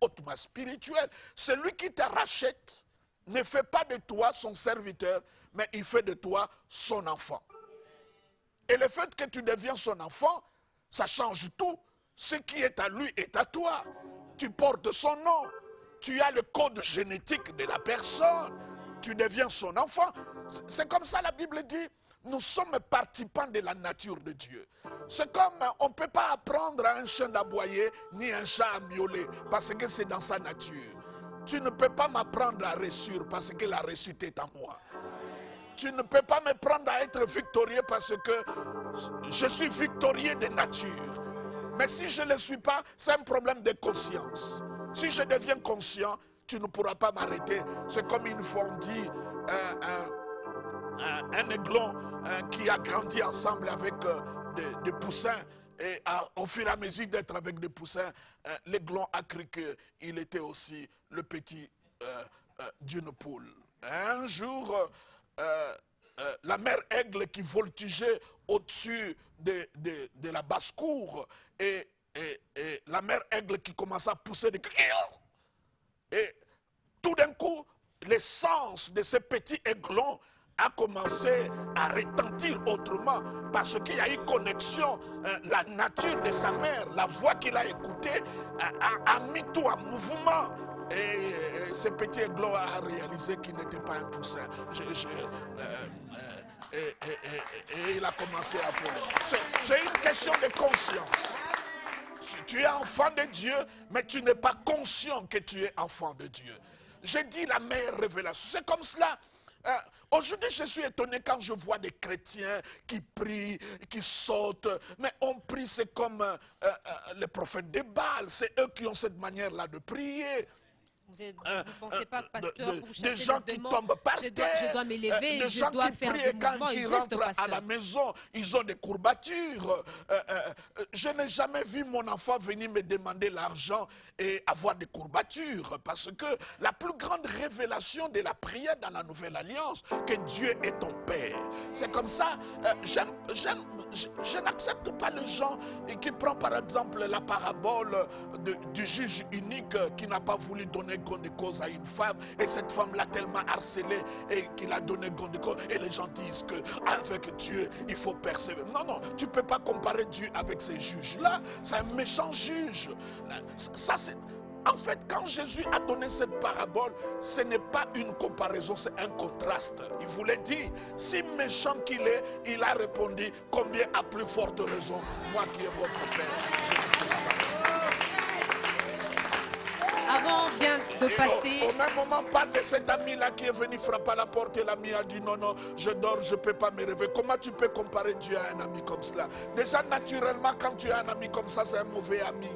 Speaker 2: hautement spirituel. Celui qui te rachète ne fait pas de toi son serviteur, mais il fait de toi son enfant. Et le fait que tu deviens son enfant, ça change tout. Ce qui est à lui est à toi. Tu portes son nom. Tu as le code génétique de la personne. Tu deviens son enfant. C'est comme ça la Bible dit, nous sommes participants de la nature de Dieu. C'est comme on ne peut pas apprendre à un chien d'aboyer ni un chat à miauler parce que c'est dans sa nature. Tu ne peux pas m'apprendre à réussir parce que la réussite est en moi. Tu ne peux pas me prendre à être victorieux parce que je suis victorieux de nature. Mais si je ne le suis pas, c'est un problème de conscience. Si je deviens conscient, tu ne pourras pas m'arrêter. C'est comme une fois on dit un aiglon qui a grandi ensemble avec des poussins. Et au fur et à mesure d'être avec des poussins, l'aiglon a cru qu'il était aussi le petit d'une poule. Un jour, la mère aigle qui voltigeait au-dessus de la basse-cour et la mère aigle qui commençait à pousser des cris. Et tout d'un coup, l'essence de ce petit aiglon a commencé à retentir autrement parce qu'il y a eu connexion. La nature de sa mère, la voix qu'il a écoutée a mis tout en mouvement. Et ce petit aiglon a réalisé qu'il n'était pas un poussin. Et il a commencé à pleurer. C'est une question de conscience. Tu es enfant de Dieu, mais tu n'es pas conscient que tu es enfant de Dieu. J'ai dit la meilleure révélation. C'est comme cela. Aujourd'hui, je suis étonné quand je vois des chrétiens qui prient, qui sautent. Mais on prie, c'est comme les prophètes de Baal. C'est eux qui ont cette manière-là de prier.
Speaker 1: Vous ne pensez pas, pasteur, pour chasser
Speaker 2: des gens
Speaker 1: le démon,
Speaker 2: qui tombent par terre,
Speaker 1: je dois m'élever,
Speaker 2: des
Speaker 1: je
Speaker 2: gens
Speaker 1: dois
Speaker 2: qui
Speaker 1: faire
Speaker 2: prient
Speaker 1: des
Speaker 2: et quand
Speaker 1: mouvements et
Speaker 2: ils
Speaker 1: gestes,
Speaker 2: rentrent à
Speaker 1: pasteur.
Speaker 2: la maison, ils ont des courbatures. Je n'ai jamais vu mon enfant venir me demander l'argent et avoir des courbatures, parce que la plus grande révélation de la prière dans la Nouvelle Alliance, que Dieu est ton Père. C'est comme ça, je n'accepte pas les gens qui prennent par exemple la parabole du juge unique qui n'a pas voulu donner gain de cause à une femme, et cette femme l'a tellement harcelée et qu'il a donné gain de cause, et les gens disent qu'avec Dieu il faut persévérer. Non, non, tu ne peux pas comparer Dieu avec ces juges-là. C'est un méchant juge. Ça, En fait, quand Jésus a donné cette parabole, ce n'est pas une comparaison, c'est un contraste. Il voulait dire, si méchant qu'il est, il a répondu, combien à plus forte raison, moi qui est votre Père, je ne peux pas.
Speaker 1: Avant bien de passer...
Speaker 2: Au même moment, pas de cet ami-là qui est venu frapper à la porte et l'ami a dit non, non, je dors, je ne peux pas me réveiller. Comment tu peux comparer Dieu à un ami comme cela? Déjà, naturellement, quand tu as un ami comme ça, c'est un mauvais ami.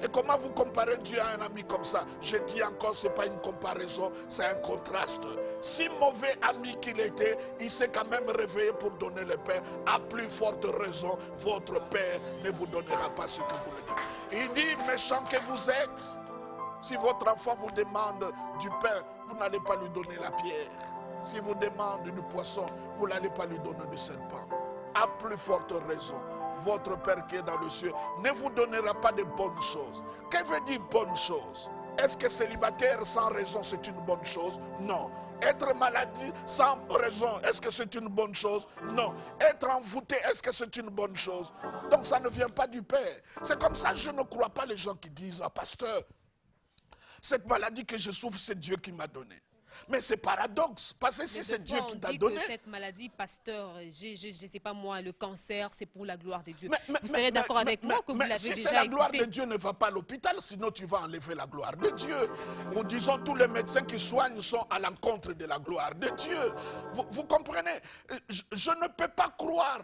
Speaker 2: Et comment vous comparez Dieu à un ami comme ça? Je dis encore, ce n'est pas une comparaison, c'est un contraste. Si mauvais ami qu'il était, il s'est quand même réveillé pour donner le Père. À plus forte raison, votre Père ne vous donnera pas ce que vous le dites. Il dit, méchant que vous êtes, si votre enfant vous demande du pain, vous n'allez pas lui donner la pierre. Si vous demande du poisson, vous n'allez pas lui donner du serpent. À plus forte raison, votre Père qui est dans le ciel ne vous donnera pas de bonnes choses. Que veut dire bonne chose? Est-ce que célibataire sans raison c'est une bonne chose? Non. Être maladie sans raison, est-ce que c'est une bonne chose? Non. Être envoûté, est-ce que c'est une bonne chose? Donc ça ne vient pas du Père. C'est comme ça, je ne crois pas les gens qui disent, ah pasteur, cette maladie que je souffre, c'est Dieu qui m'a donné. Mais c'est paradoxe, parce que si c'est Dieu qui t'a donné...
Speaker 1: cette maladie, pasteur, je ne sais pas moi, le cancer, c'est pour la gloire de Dieu. Vous serez d'accord avec moi que vous l'avez déjà écouté?
Speaker 2: Si c'est la gloire de Dieu, ne va pas à l'hôpital, sinon tu vas enlever la gloire de Dieu. Ou disons, tous les médecins qui soignent sont à l'encontre de la gloire de Dieu. Vous comprenez? Je ne peux pas croire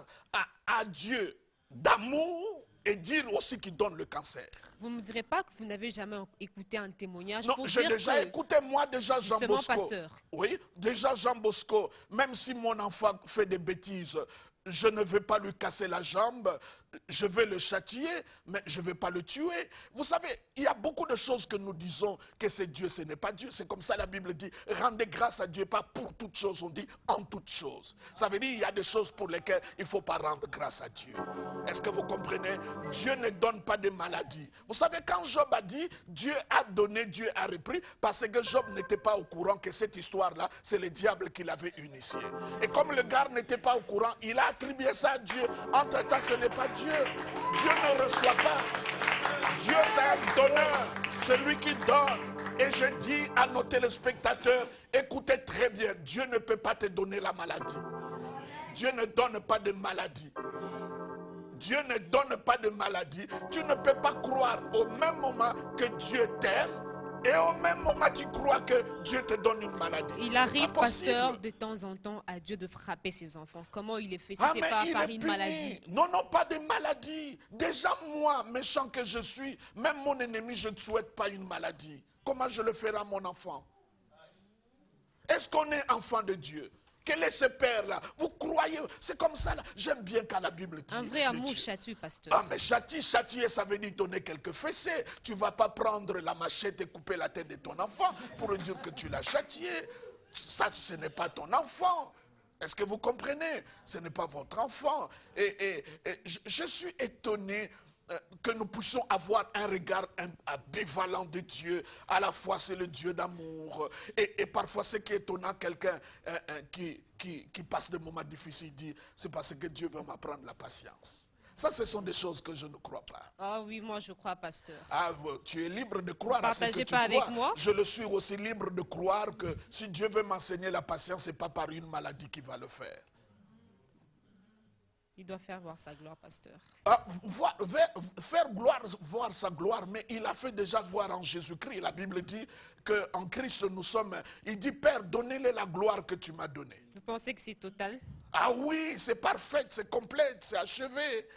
Speaker 2: à Dieu d'amour et dire aussi qu'il donne le cancer.
Speaker 1: Vous ne me direz pas que vous n'avez jamais écouté un témoignage?
Speaker 2: Non, j'ai déjà écouté, moi déjà Jean Bosco.
Speaker 1: Pasteur.
Speaker 2: Oui, déjà Jean Bosco, même si mon enfant fait des bêtises, je ne vais pas lui casser la jambe, je vais le châtier, mais je ne vais pas le tuer. Vous savez, il y a beaucoup de choses que nous disons que c'est Dieu, ce n'est pas Dieu. C'est comme ça la Bible dit, rendez grâce à Dieu, pas pour toutes choses, on dit en toutes choses. Ça veut dire il y a des choses pour lesquelles il ne faut pas rendre grâce à Dieu. Est-ce que vous comprenez? Dieu ne donne pas de maladie. Vous savez, quand Job a dit, Dieu a donné, Dieu a repris, parce que Job n'était pas au courant que cette histoire-là, c'est le diable qui l'avait initiée. Et comme le gars n'était pas au courant, il a attribué ça à Dieu. Entre-temps, ce n'est pas Dieu. Dieu ne reçoit pas. Dieu, c'est un donneur, celui qui donne. Et je dis à nos téléspectateurs, écoutez très bien, Dieu ne peut pas te donner la maladie. Dieu ne donne pas de maladie. Dieu ne donne pas de maladie. Tu ne peux pas croire au même moment que Dieu t'aime et au même moment tu crois que Dieu te donne une maladie.
Speaker 1: Il arrive, pasteur, de temps en temps à Dieu de frapper ses enfants. Comment il est fait si ce n'est pas par une maladie?
Speaker 2: Non, non, pas de maladie. Déjà moi, méchant que je suis, même mon ennemi, je ne souhaite pas une maladie. Comment je le ferai à mon enfant? Est-ce qu'on est enfant de Dieu? Quel est ce père-là? Vous croyez? C'est comme ça. J'aime bien quand la Bible dit.
Speaker 1: Un vrai amour châtie, pasteur.
Speaker 2: Ah, mais châtier, ça veut dire donner quelques fessées. Tu ne vas pas prendre la machette et couper la tête de ton enfant pour dire que tu l'as châtié. Ça, ce n'est pas ton enfant. Est-ce que vous comprenez? Ce n'est pas votre enfant. Et je suis étonné que nous puissions avoir un regard ambivalent de Dieu. À la fois, c'est le Dieu d'amour. Et parfois, ce qui est étonnant, quelqu'un qui passe des moments difficiles dit, c'est parce que Dieu veut m'apprendre la patience. Ça, ce sont des choses que je ne crois pas.
Speaker 1: Ah oui, moi je crois, pasteur.
Speaker 2: Ah, tu es libre de croire à ce que tu
Speaker 1: pas
Speaker 2: crois.
Speaker 1: Avec moi?
Speaker 2: Je le suis aussi libre de croire que si Dieu veut m'enseigner la patience, ce n'est pas par une maladie qu'il va le faire.
Speaker 1: Il doit faire voir sa gloire, pasteur.
Speaker 2: Faire voir sa gloire, mais il a fait déjà voir en Jésus-Christ. La Bible dit qu'en Christ nous sommes... Il dit, Père, donnez-le la gloire que tu m'as donnée.
Speaker 1: Vous pensez que c'est total? Ah
Speaker 2: oui, c'est parfait, c'est complète, c'est achevé.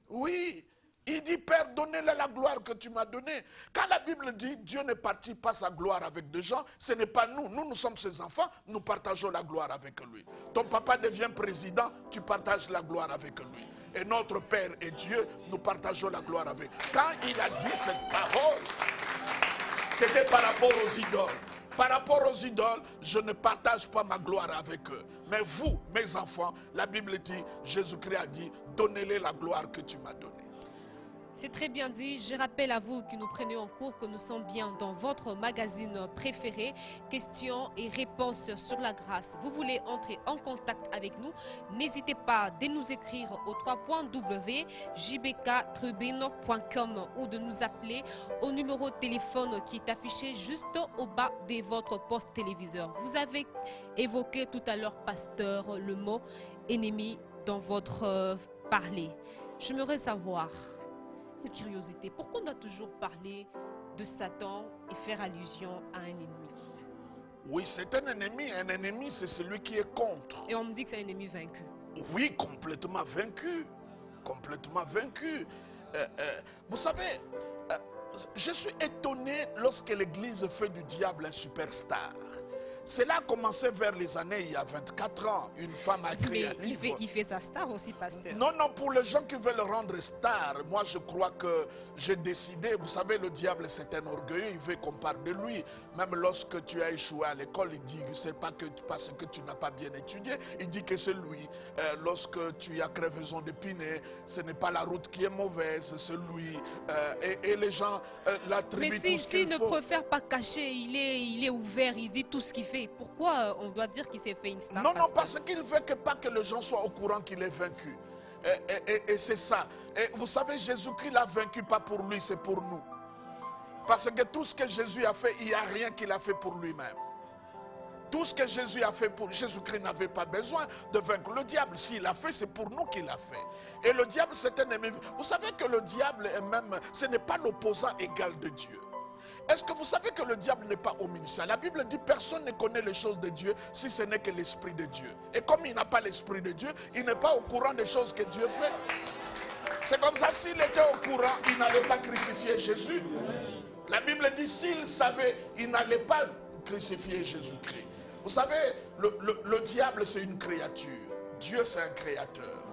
Speaker 2: Oui. Il dit, Père, donnez-le la gloire que tu m'as donnée. Quand la Bible dit, Dieu ne partit pas sa gloire avec des gens, ce n'est pas nous. Nous sommes ses enfants, nous partageons la gloire avec lui. Ton papa devient président, tu partages la gloire avec lui. Et notre Père et Dieu, nous partageons la gloire avec. Quand il a dit cette parole, c'était par rapport aux idoles. Par rapport aux idoles, je ne partage pas ma gloire avec eux. Mais vous, mes enfants, la Bible dit, Jésus-Christ a dit, donnez-les la gloire que tu m'as donnée.
Speaker 1: C'est très bien dit. Je rappelle à vous qui nous prenez en cours que nous sommes bien dans votre magazine préféré, questions et réponses sur la grâce. Vous voulez entrer en contact avec nous, n'hésitez pas de nous écrire au www.jbktribune.com ou de nous appeler au numéro de téléphone qui est affiché juste au bas de votre poste téléviseur. Vous avez évoqué tout à l'heure, pasteur, le mot ennemi dans votre parler. J'aimerais savoir, une curiosité, pourquoi on a toujours parlé de Satan et faire allusion à un ennemi?
Speaker 2: Oui, c'est un ennemi c'est celui qui est contre.
Speaker 1: Et on me dit que c'est un ennemi vaincu.
Speaker 2: Oui, complètement vaincu, complètement vaincu. Vous savez, je suis étonné lorsque l'Église fait du diable un superstar. Cela a commencé vers les années, il y a 24 ans. Une femme a écrit un livre.
Speaker 1: Il fait sa star aussi, pasteur.
Speaker 2: Non, non, pour les gens qui veulent le rendre star, moi je crois que j'ai décidé, vous savez, le diable c'est un orgueilleux, il veut qu'on parle de lui. Même lorsque tu as échoué à l'école, il dit que c'est pas que parce que tu n'as pas bien étudié, il dit que c'est lui. Lorsque tu as crevaison d'épinay, ce n'est pas la route qui est mauvaise, c'est lui. Et les gens l'attribuent tout ce qu'il faut.
Speaker 1: Mais s'il ne préfère pas cacher, il est ouvert, il dit tout ce qu'il fait. Pourquoi on doit dire qu'il s'est fait une star?
Speaker 2: Non, non, parce qu'il veut pas que les gens soient au courant qu'il est vaincu. Et c'est ça. Et vous savez, Jésus-Christ l'a vaincu pas pour lui, c'est pour nous. Parce que tout ce que Jésus a fait, il n'y a rien qu'il a fait pour lui-même. Tout ce que Jésus a fait pour Jésus-Christ n'avait pas besoin de vaincre le diable. S'il l'a fait, c'est pour nous qu'il l'a fait. Et le diable, c'est un ennemi. Vous savez que le diable est même, ce n'est pas l'opposant égal de Dieu. Est-ce que vous savez que le diable n'est pas omniscient? La Bible dit personne ne connaît les choses de Dieu si ce n'est que l'Esprit de Dieu. Et comme il n'a pas l'Esprit de Dieu, il n'est pas au courant des choses que Dieu fait. C'est comme ça, s'il était au courant, il n'allait pas crucifier Jésus. La Bible dit s'il savait, il n'allait pas crucifier Jésus-Christ. Vous savez, le diable c'est une créature. Dieu c'est un créateur.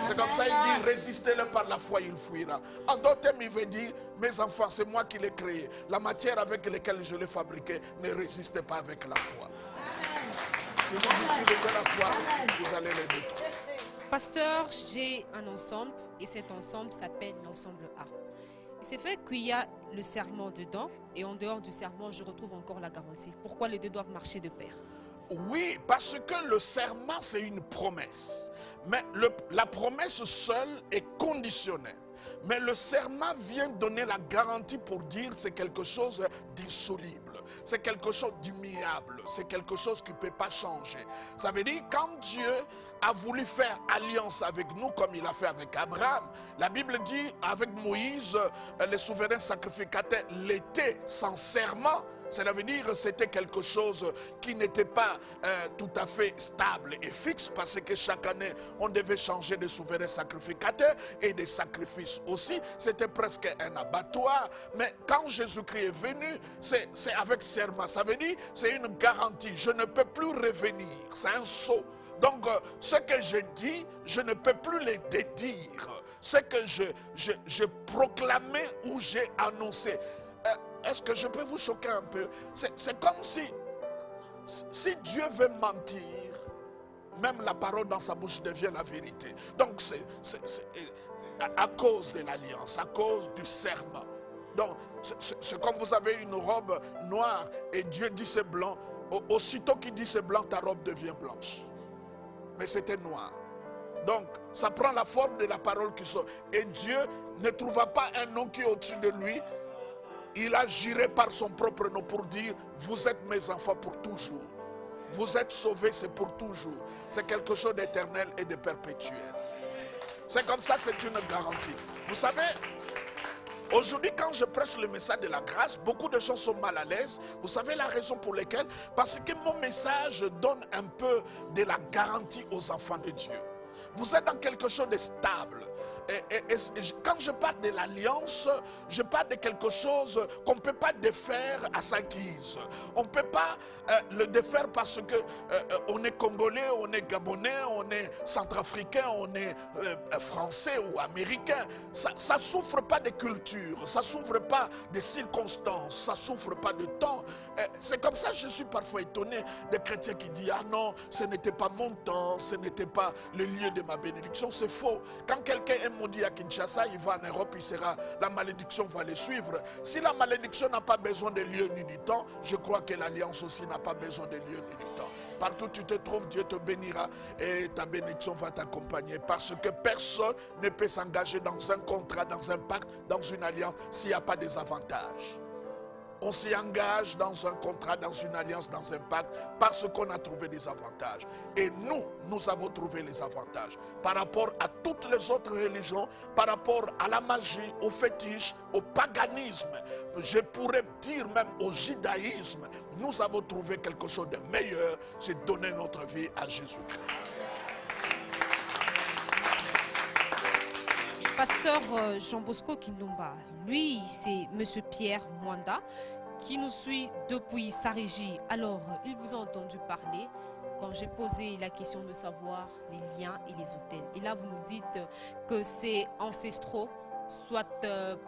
Speaker 2: C'est comme ça, il dit, résistez-le par la foi, il fuira. En d'autres termes, il veut dire, mes enfants, c'est moi qui l'ai créé. La matière avec laquelle je l'ai fabriqué, ne résistez pas avec la foi. Si vous utilisez la foi, vous allez les détruire.
Speaker 1: Pasteur, j'ai un ensemble, et cet ensemble s'appelle l'ensemble A. Il s'est fait qu'il y a le serment dedans, et en dehors du serment, je retrouve encore la garantie. Pourquoi les deux doivent marcher de pair?
Speaker 2: Oui, parce que le serment, c'est une promesse. Mais la promesse seule est conditionnelle. Mais le serment vient donner la garantie pour dire c'est quelque chose d'insoluble. C'est quelque chose d'immuable. C'est quelque chose qui ne peut pas changer. Ça veut dire quand Dieu a voulu faire alliance avec nous comme il a fait avec Abraham, la Bible dit avec Moïse, les souverains sacrificateurs l'étaient sans serment. Cela veut dire que c'était quelque chose qui n'était pas tout à fait stable et fixe parce que chaque année, on devait changer de souverain sacrificateur et des sacrifices aussi. C'était presque un abattoir. Mais quand Jésus-Christ est venu, c'est avec serment. Ça veut dire c'est une garantie. Je ne peux plus revenir. C'est un sceau. Donc, ce que je dis, je ne peux plus le dédire. Ce que je proclamais ou j'ai annoncé. Est-ce que je peux vous choquer un peu? C'est comme si Dieu veut mentir, même la parole dans sa bouche devient la vérité. Donc c'est à cause de l'alliance, à cause du serment. Donc c'est comme vous avez une robe noire et Dieu dit c'est blanc. Aussitôt qu'il dit c'est blanc, ta robe devient blanche. Mais c'était noir. Donc ça prend la forme de la parole qui sort. Et Dieu ne trouva pas un nom qui est au-dessus de lui. Il a juré par son propre nom pour dire, vous êtes mes enfants pour toujours. Vous êtes sauvés, c'est pour toujours. C'est quelque chose d'éternel et de perpétuel. C'est comme ça, c'est une garantie. Vous savez, aujourd'hui, quand je prêche le message de la grâce, beaucoup de gens sont mal à l'aise. Vous savez la raison pour laquelle? Parce que mon message donne un peu de la garantie aux enfants de Dieu. Vous êtes dans quelque chose de stable. Et quand je parle de l'alliance, je parle de quelque chose qu'on ne peut pas défaire à sa guise. On ne peut pas le défaire parce que on est congolais, on est gabonais, on est centrafricain, on est français ou américain. Ça ne souffre pas de culture, ça ne souffre pas de circonstances, ça ne souffre pas de temps. C'est comme ça que je suis parfois étonné des chrétiens qui disent « Ah non, ce n'était pas mon temps, ce n'était pas le lieu de ma bénédiction. » C'est faux. Quand quelqu'un est maudit à Kinshasa, il va en Europe, la malédiction va le suivre. Si la malédiction n'a pas besoin de lieu ni du temps, je crois que l'alliance aussi n'a pas besoin de lieu ni du temps. Partout où tu te trouves, Dieu te bénira et ta bénédiction va t'accompagner. Parce que personne ne peut s'engager dans un contrat, dans un pacte, dans une alliance s'il n'y a pas des avantages. On s'y engage dans un contrat, dans une alliance, dans un pacte, parce qu'on a trouvé des avantages. Et nous avons trouvé les avantages. Par rapport à toutes les autres religions, par rapport à la magie, au fétiche, au paganisme, je pourrais dire même au judaïsme, nous avons trouvé quelque chose de meilleur, c'est donner notre vie à Jésus-Christ.
Speaker 1: Pasteur Jean Bosco Kindumba, lui, c'est M. Pierre Mwanda, qui nous suit depuis sa régie. Alors, il vous a entendu parler quand j'ai posé la question de savoir les liens et les hôtels. Et là, vous nous dites que c'est ancestraux, soit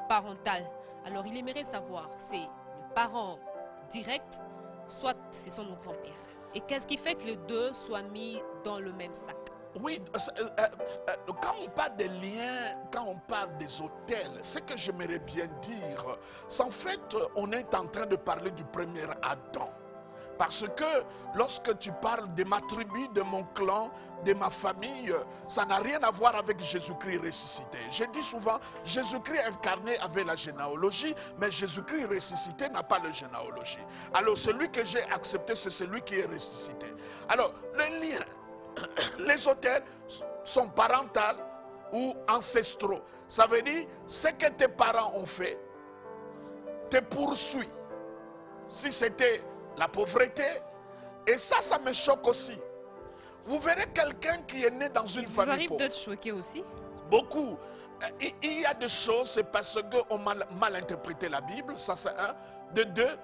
Speaker 1: parental. Alors, il aimerait savoir, c'est le parent direct, soit ce sont nos grands-pères. Et qu'est-ce qui fait que les deux soient mis dans le même sac?
Speaker 2: Oui, quand on parle des liens, quand on parle des hôtels, ce que j'aimerais bien dire, c'est en fait, on est en train de parler du premier Adam. Parce que lorsque tu parles de ma tribu, de mon clan, de ma famille, ça n'a rien à voir avec Jésus-Christ ressuscité. Je dis souvent, Jésus-Christ incarné avait la généalogie, mais Jésus-Christ ressuscité n'a pas la généalogie. Alors celui que j'ai accepté, c'est celui qui est ressuscité. Alors, les liens, les hôtels sont parentaux ou ancestraux. Ça veut dire, ce que tes parents ont fait, te poursuit. Si c'était la pauvreté, et ça me choque aussi. Vous verrez quelqu'un qui est né dans une famille pauvre.
Speaker 1: Vous arrive de te choquer aussi?
Speaker 2: Beaucoup. Il y a des choses, c'est parce qu'on a mal interprété la Bible, ça c'est un. De deux,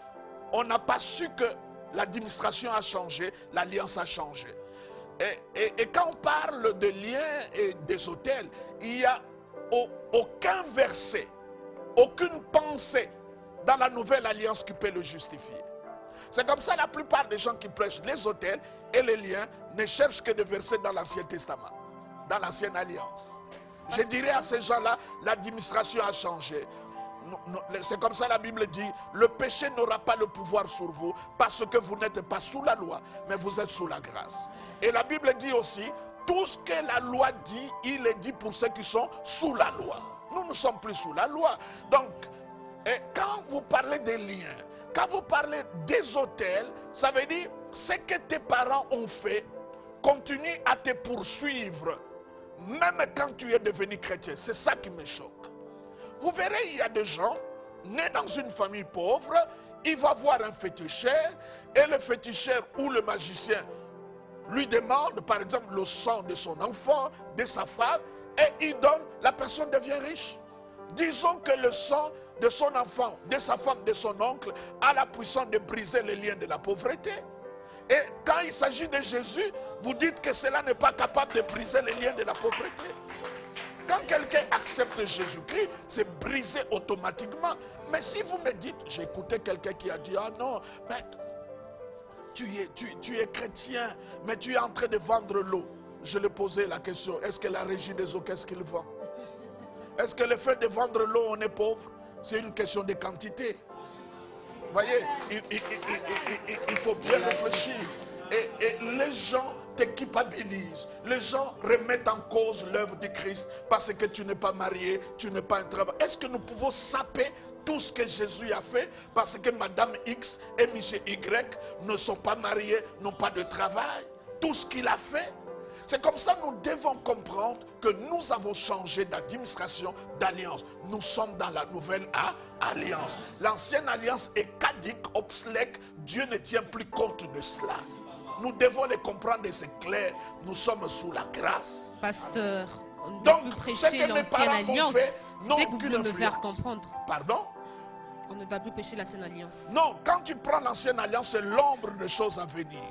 Speaker 2: on n'a pas su que l'administration a changé, l'alliance a changé. Et quand on parle de liens et des hôtels, il n'y a aucun verset, aucune pensée dans la nouvelle alliance qui peut le justifier. C'est comme ça la plupart des gens qui prêchent les hôtels et les liens ne cherchent que des versets dans l'Ancien Testament, dans l'Ancienne Alliance. Je dirais à ces gens-là, l'administration a changé. C'est comme ça la Bible dit, le péché n'aura pas le pouvoir sur vous parce que vous n'êtes pas sous la loi, mais vous êtes sous la grâce. Et la Bible dit aussi, tout ce que la loi dit, il est dit pour ceux qui sont sous la loi. Nous ne sommes plus sous la loi. Donc, quand vous parlez des liens, quand vous parlez des hôtels, ça veut dire ce que tes parents ont fait continue à te poursuivre, même quand tu es devenu chrétien. C'est ça qui me choque. Vous verrez, il y a des gens nés dans une famille pauvre, il va voir un féticheur, et le féticheur ou le magicien lui demande, par exemple, le sang de son enfant, de sa femme, et il donne, la personne devient riche. Disons que le sang de son enfant, de sa femme, de son oncle, a la puissance de briser les liens de la pauvreté. Et quand il s'agit de Jésus, vous dites que cela n'est pas capable de briser les liens de la pauvreté. Quand quelqu'un accepte Jésus-Christ, c'est brisé automatiquement. Mais si vous me dites, j'ai écouté quelqu'un qui a dit, ah non, mais tu es chrétien, mais tu es en train de vendre l'eau. Je lui ai posé la question, est-ce que la régie des eaux, qu'est-ce qu'il vend? Est-ce que le fait de vendre l'eau, on est pauvre? C'est une question de quantité. Vous voyez, il faut bien réfléchir. Et les gens te culpabilisent. Les gens remettent en cause l'œuvre du Christ parce que tu n'es pas marié, tu n'es pas un travail. Est-ce que nous pouvons saper tout ce que Jésus a fait parce que Madame X et Monsieur Y ne sont pas mariés, n'ont pas de travail? Tout ce qu'il a fait. C'est comme ça que nous devons comprendre que nous avons changé d'administration, d'alliance. Nous sommes dans la nouvelle alliance. L'ancienne alliance est caduque, obsolète. Dieu ne tient plus compte de cela. Nous devons les comprendre et c'est clair. Nous sommes sous la grâce.
Speaker 1: Pasteur, on ne doit plus prêcher l'ancienne alliance. C'est que vous voulez me faire comprendre.
Speaker 2: Pardon?
Speaker 1: On ne doit plus prêcher l'ancienne alliance.
Speaker 2: Non, quand tu prends l'ancienne alliance, c'est l'ombre des choses à venir.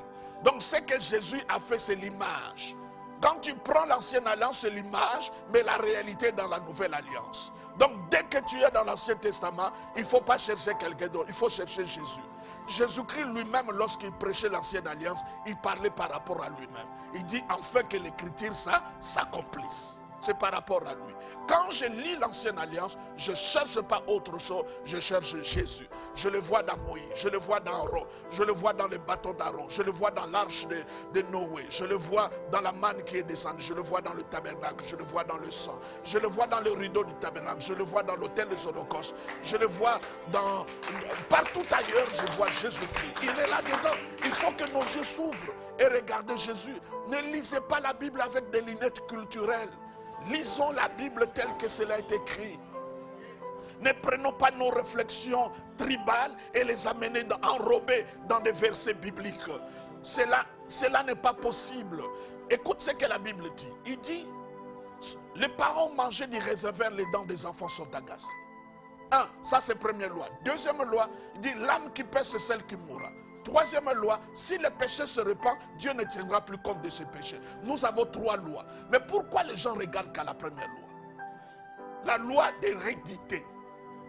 Speaker 2: Donc ce que Jésus a fait, c'est l'image. Quand tu prends l'ancienne alliance, c'est l'image, mais la réalité est dans la nouvelle alliance. Donc dès que tu es dans l'Ancien Testament, il ne faut pas chercher quelqu'un d'autre, il faut chercher Jésus. Jésus-Christ lui-même, lorsqu'il prêchait l'ancienne alliance, il parlait par rapport à lui-même. Il dit, enfin que l'écriture s'accomplisse. C'est par rapport à lui. Quand je lis l'ancienne alliance, je ne cherche pas autre chose, je cherche Jésus. Je le vois dans Moïse, je le vois dans Aaron, je le vois dans le bâton d'Aaron, je le vois dans l'arche de Noé, je le vois dans la manne qui est descendue, je le vois dans le tabernacle, je le vois dans le sang, je le vois dans le rideau du tabernacle, je le vois dans l'autel des holocaustes, je le vois partout ailleurs, je vois Jésus-Christ. Il est là-dedans. Il faut que nos yeux s'ouvrent et regardez Jésus. Ne lisez pas la Bible avec des lunettes culturelles. Lisons la Bible telle que cela est écrit. Ne prenons pas nos réflexions tribales et les enrober dans des versets bibliques. Cela n'est pas possible. Écoute ce que la Bible dit. Il dit, les parents mangeaient du réservoir, les dents des enfants sont agacées. Ça c'est première loi. Deuxième loi, il dit, l'âme qui pêche, c'est celle qui mourra. Troisième loi, si le péché se répand, Dieu ne tiendra plus compte de ce péché. Nous avons 3 lois. Mais pourquoi les gens regardent qu'à la première loi? La loi d'hérédité.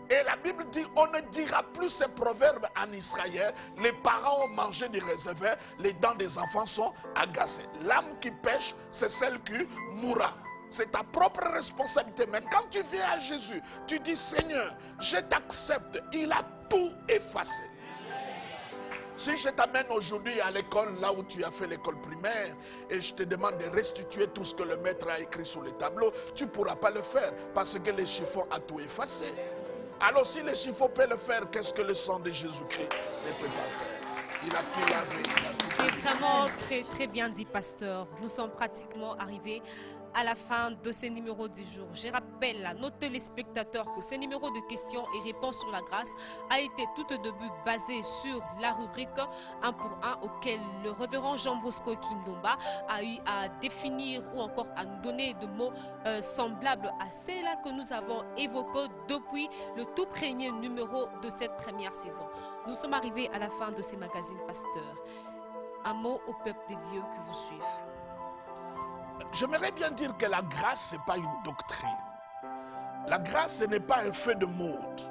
Speaker 2: Et la Bible dit, on ne dira plus ces proverbes en Israël. Les parents ont mangé du réservoir, les dents des enfants sont agacées. L'âme qui pêche, c'est celle qui mourra. C'est ta propre responsabilité. Mais quand tu viens à Jésus, tu dis, Seigneur, je t'accepte. Il a tout effacé. Si je t'amène aujourd'hui à l'école, là où tu as fait l'école primaire, et je te demande de restituer tout ce que le maître a écrit sur les tableaux, tu ne pourras pas le faire parce que le chiffon a tout effacé. Alors si le chiffon peut le faire, qu'est-ce que le sang de Jésus-Christ ne peut pas faire? Il a tout lavé.
Speaker 1: C'est vraiment très, très bien dit, pasteur. Nous sommes pratiquement arrivés à la fin de ce numéro du jour. Je rappelle à nos téléspectateurs que ce numéro de questions et réponses sur la grâce a été tout au début basé sur la rubrique 1 pour 1 auquel le révérend Jean Bosco Kindomba a eu à définir ou encore à nous donner de mots semblables à ceux-là que nous avons évoqués depuis le tout premier numéro de cette première saison. Nous sommes arrivés à la fin de ces magazines, pasteur. Un mot au peuple de Dieu qui vous suivent.
Speaker 2: J'aimerais bien dire que la grâce, ce n'est pas une doctrine. La grâce, ce n'est pas un fait de mode.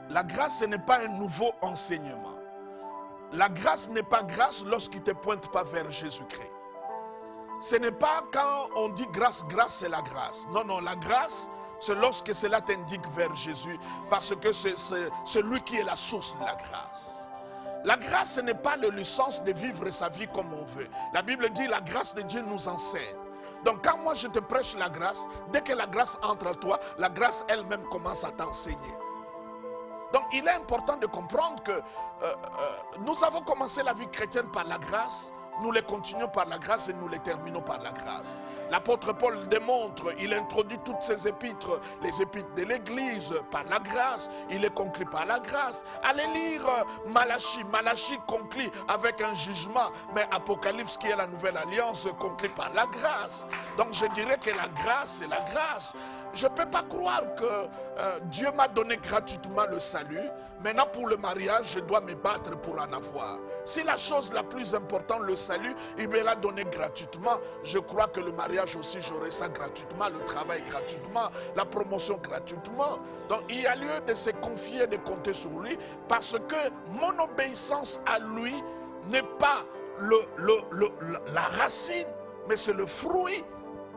Speaker 2: La grâce, ce n'est pas un nouveau enseignement. La grâce n'est pas grâce lorsqu'il ne te pointe pas vers Jésus-Christ. Ce n'est pas quand on dit grâce, grâce, c'est la grâce. Non, non, la grâce, c'est lorsque cela t'indique vers Jésus, parce que c'est lui qui est la source de la grâce. La grâce, ce n'est pas la licence de vivre sa vie comme on veut. La Bible dit, la grâce de Dieu nous enseigne. Donc quand moi je te prêche la grâce, dès que la grâce entre en toi, la grâce elle-même commence à t'enseigner. Donc il est important de comprendre que nous avons commencé la vie chrétienne par la grâce, nous les continuons par la grâce et nous les terminons par la grâce. L'apôtre Paul démontre, il introduit toutes ses épîtres, les épîtres de l'Église par la grâce, il les conclut par la grâce. Allez lire Malachie, Malachie conclut avec un jugement, mais Apocalypse qui est la nouvelle alliance conclut par la grâce. Donc je dirais que la grâce, c'est la grâce. Je ne peux pas croire que Dieu m'a donné gratuitement le salut. Maintenant pour le mariage, je dois me battre pour en avoir. Si la chose la plus importante, le salut, il me l'a donné gratuitement, je crois que le mariage aussi, j'aurai ça gratuitement, le travail gratuitement, la promotion gratuitement. Donc il y a lieu de se confier, de compter sur lui, parce que mon obéissance à lui n'est pas la racine, mais c'est le fruit.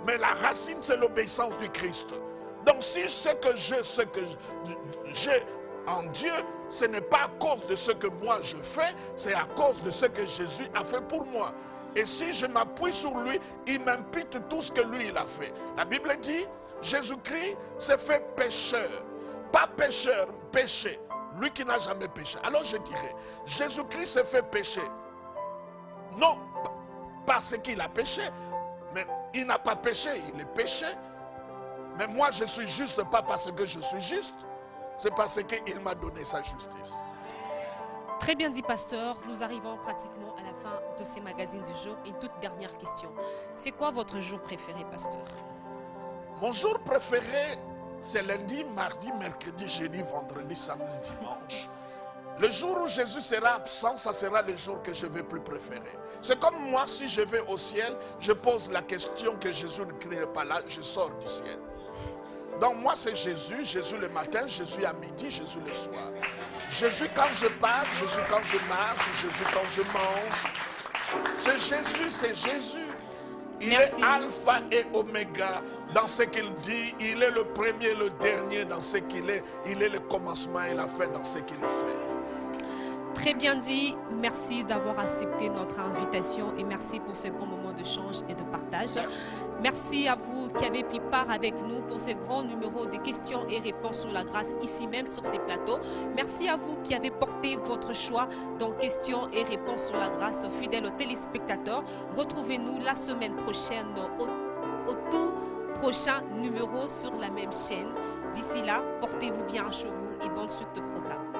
Speaker 2: Mais la racine, c'est l'obéissance du Christ. Donc si ce que j'ai en Dieu, ce n'est pas à cause de ce que moi je fais, c'est à cause de ce que Jésus a fait pour moi. Et si je m'appuie sur lui, il m'impute tout ce que lui il a fait. La Bible dit, Jésus-Christ s'est fait pécheur. Pas pécheur, péché. Lui qui n'a jamais péché. Alors je dirais, Jésus-Christ s'est fait pécher. Non, parce qu'il a péché. Mais il n'a pas péché, il est péché. Mais moi je suis juste pas parce que je suis juste. C'est parce qu'il m'a donné sa justice.
Speaker 1: Très bien dit, pasteur. Nous arrivons pratiquement à la fin de ces magazines du jour. Une toute dernière question. C'est quoi votre jour préféré, pasteur?
Speaker 2: Mon jour préféré, c'est lundi, mardi, mercredi, jeudi, vendredi, samedi, dimanche. Le jour où Jésus sera absent, ça sera le jour que je vais plus préférer. C'est comme moi, si je vais au ciel, je pose la question que Jésus n'est pas là, je sors du ciel. Donc moi c'est Jésus, Jésus le matin, Jésus à midi, Jésus le soir. Jésus quand je parle, Jésus quand je marche, Jésus quand je mange. C'est Jésus, c'est Jésus. Il
Speaker 1: Merci.
Speaker 2: est alpha et oméga dans ce qu'il dit. Il est le premier et le dernier dans ce qu'il est. Il est le commencement et la fin dans ce qu'il fait.
Speaker 1: Très bien dit. Merci d'avoir accepté notre invitation et merci pour ce grand moment d'échange et de partage.
Speaker 2: Merci.
Speaker 1: Merci à vous qui avez pris part avec nous pour ce grand numéro de questions et réponses sur la grâce ici même sur ces plateaux. Merci à vous qui avez porté votre choix dans questions et réponses sur la grâce, fidèles aux téléspectateurs. Retrouvez-nous la semaine prochaine au tout prochain numéro sur la même chaîne. D'ici là, portez-vous bien chez vous et bonne suite de programme.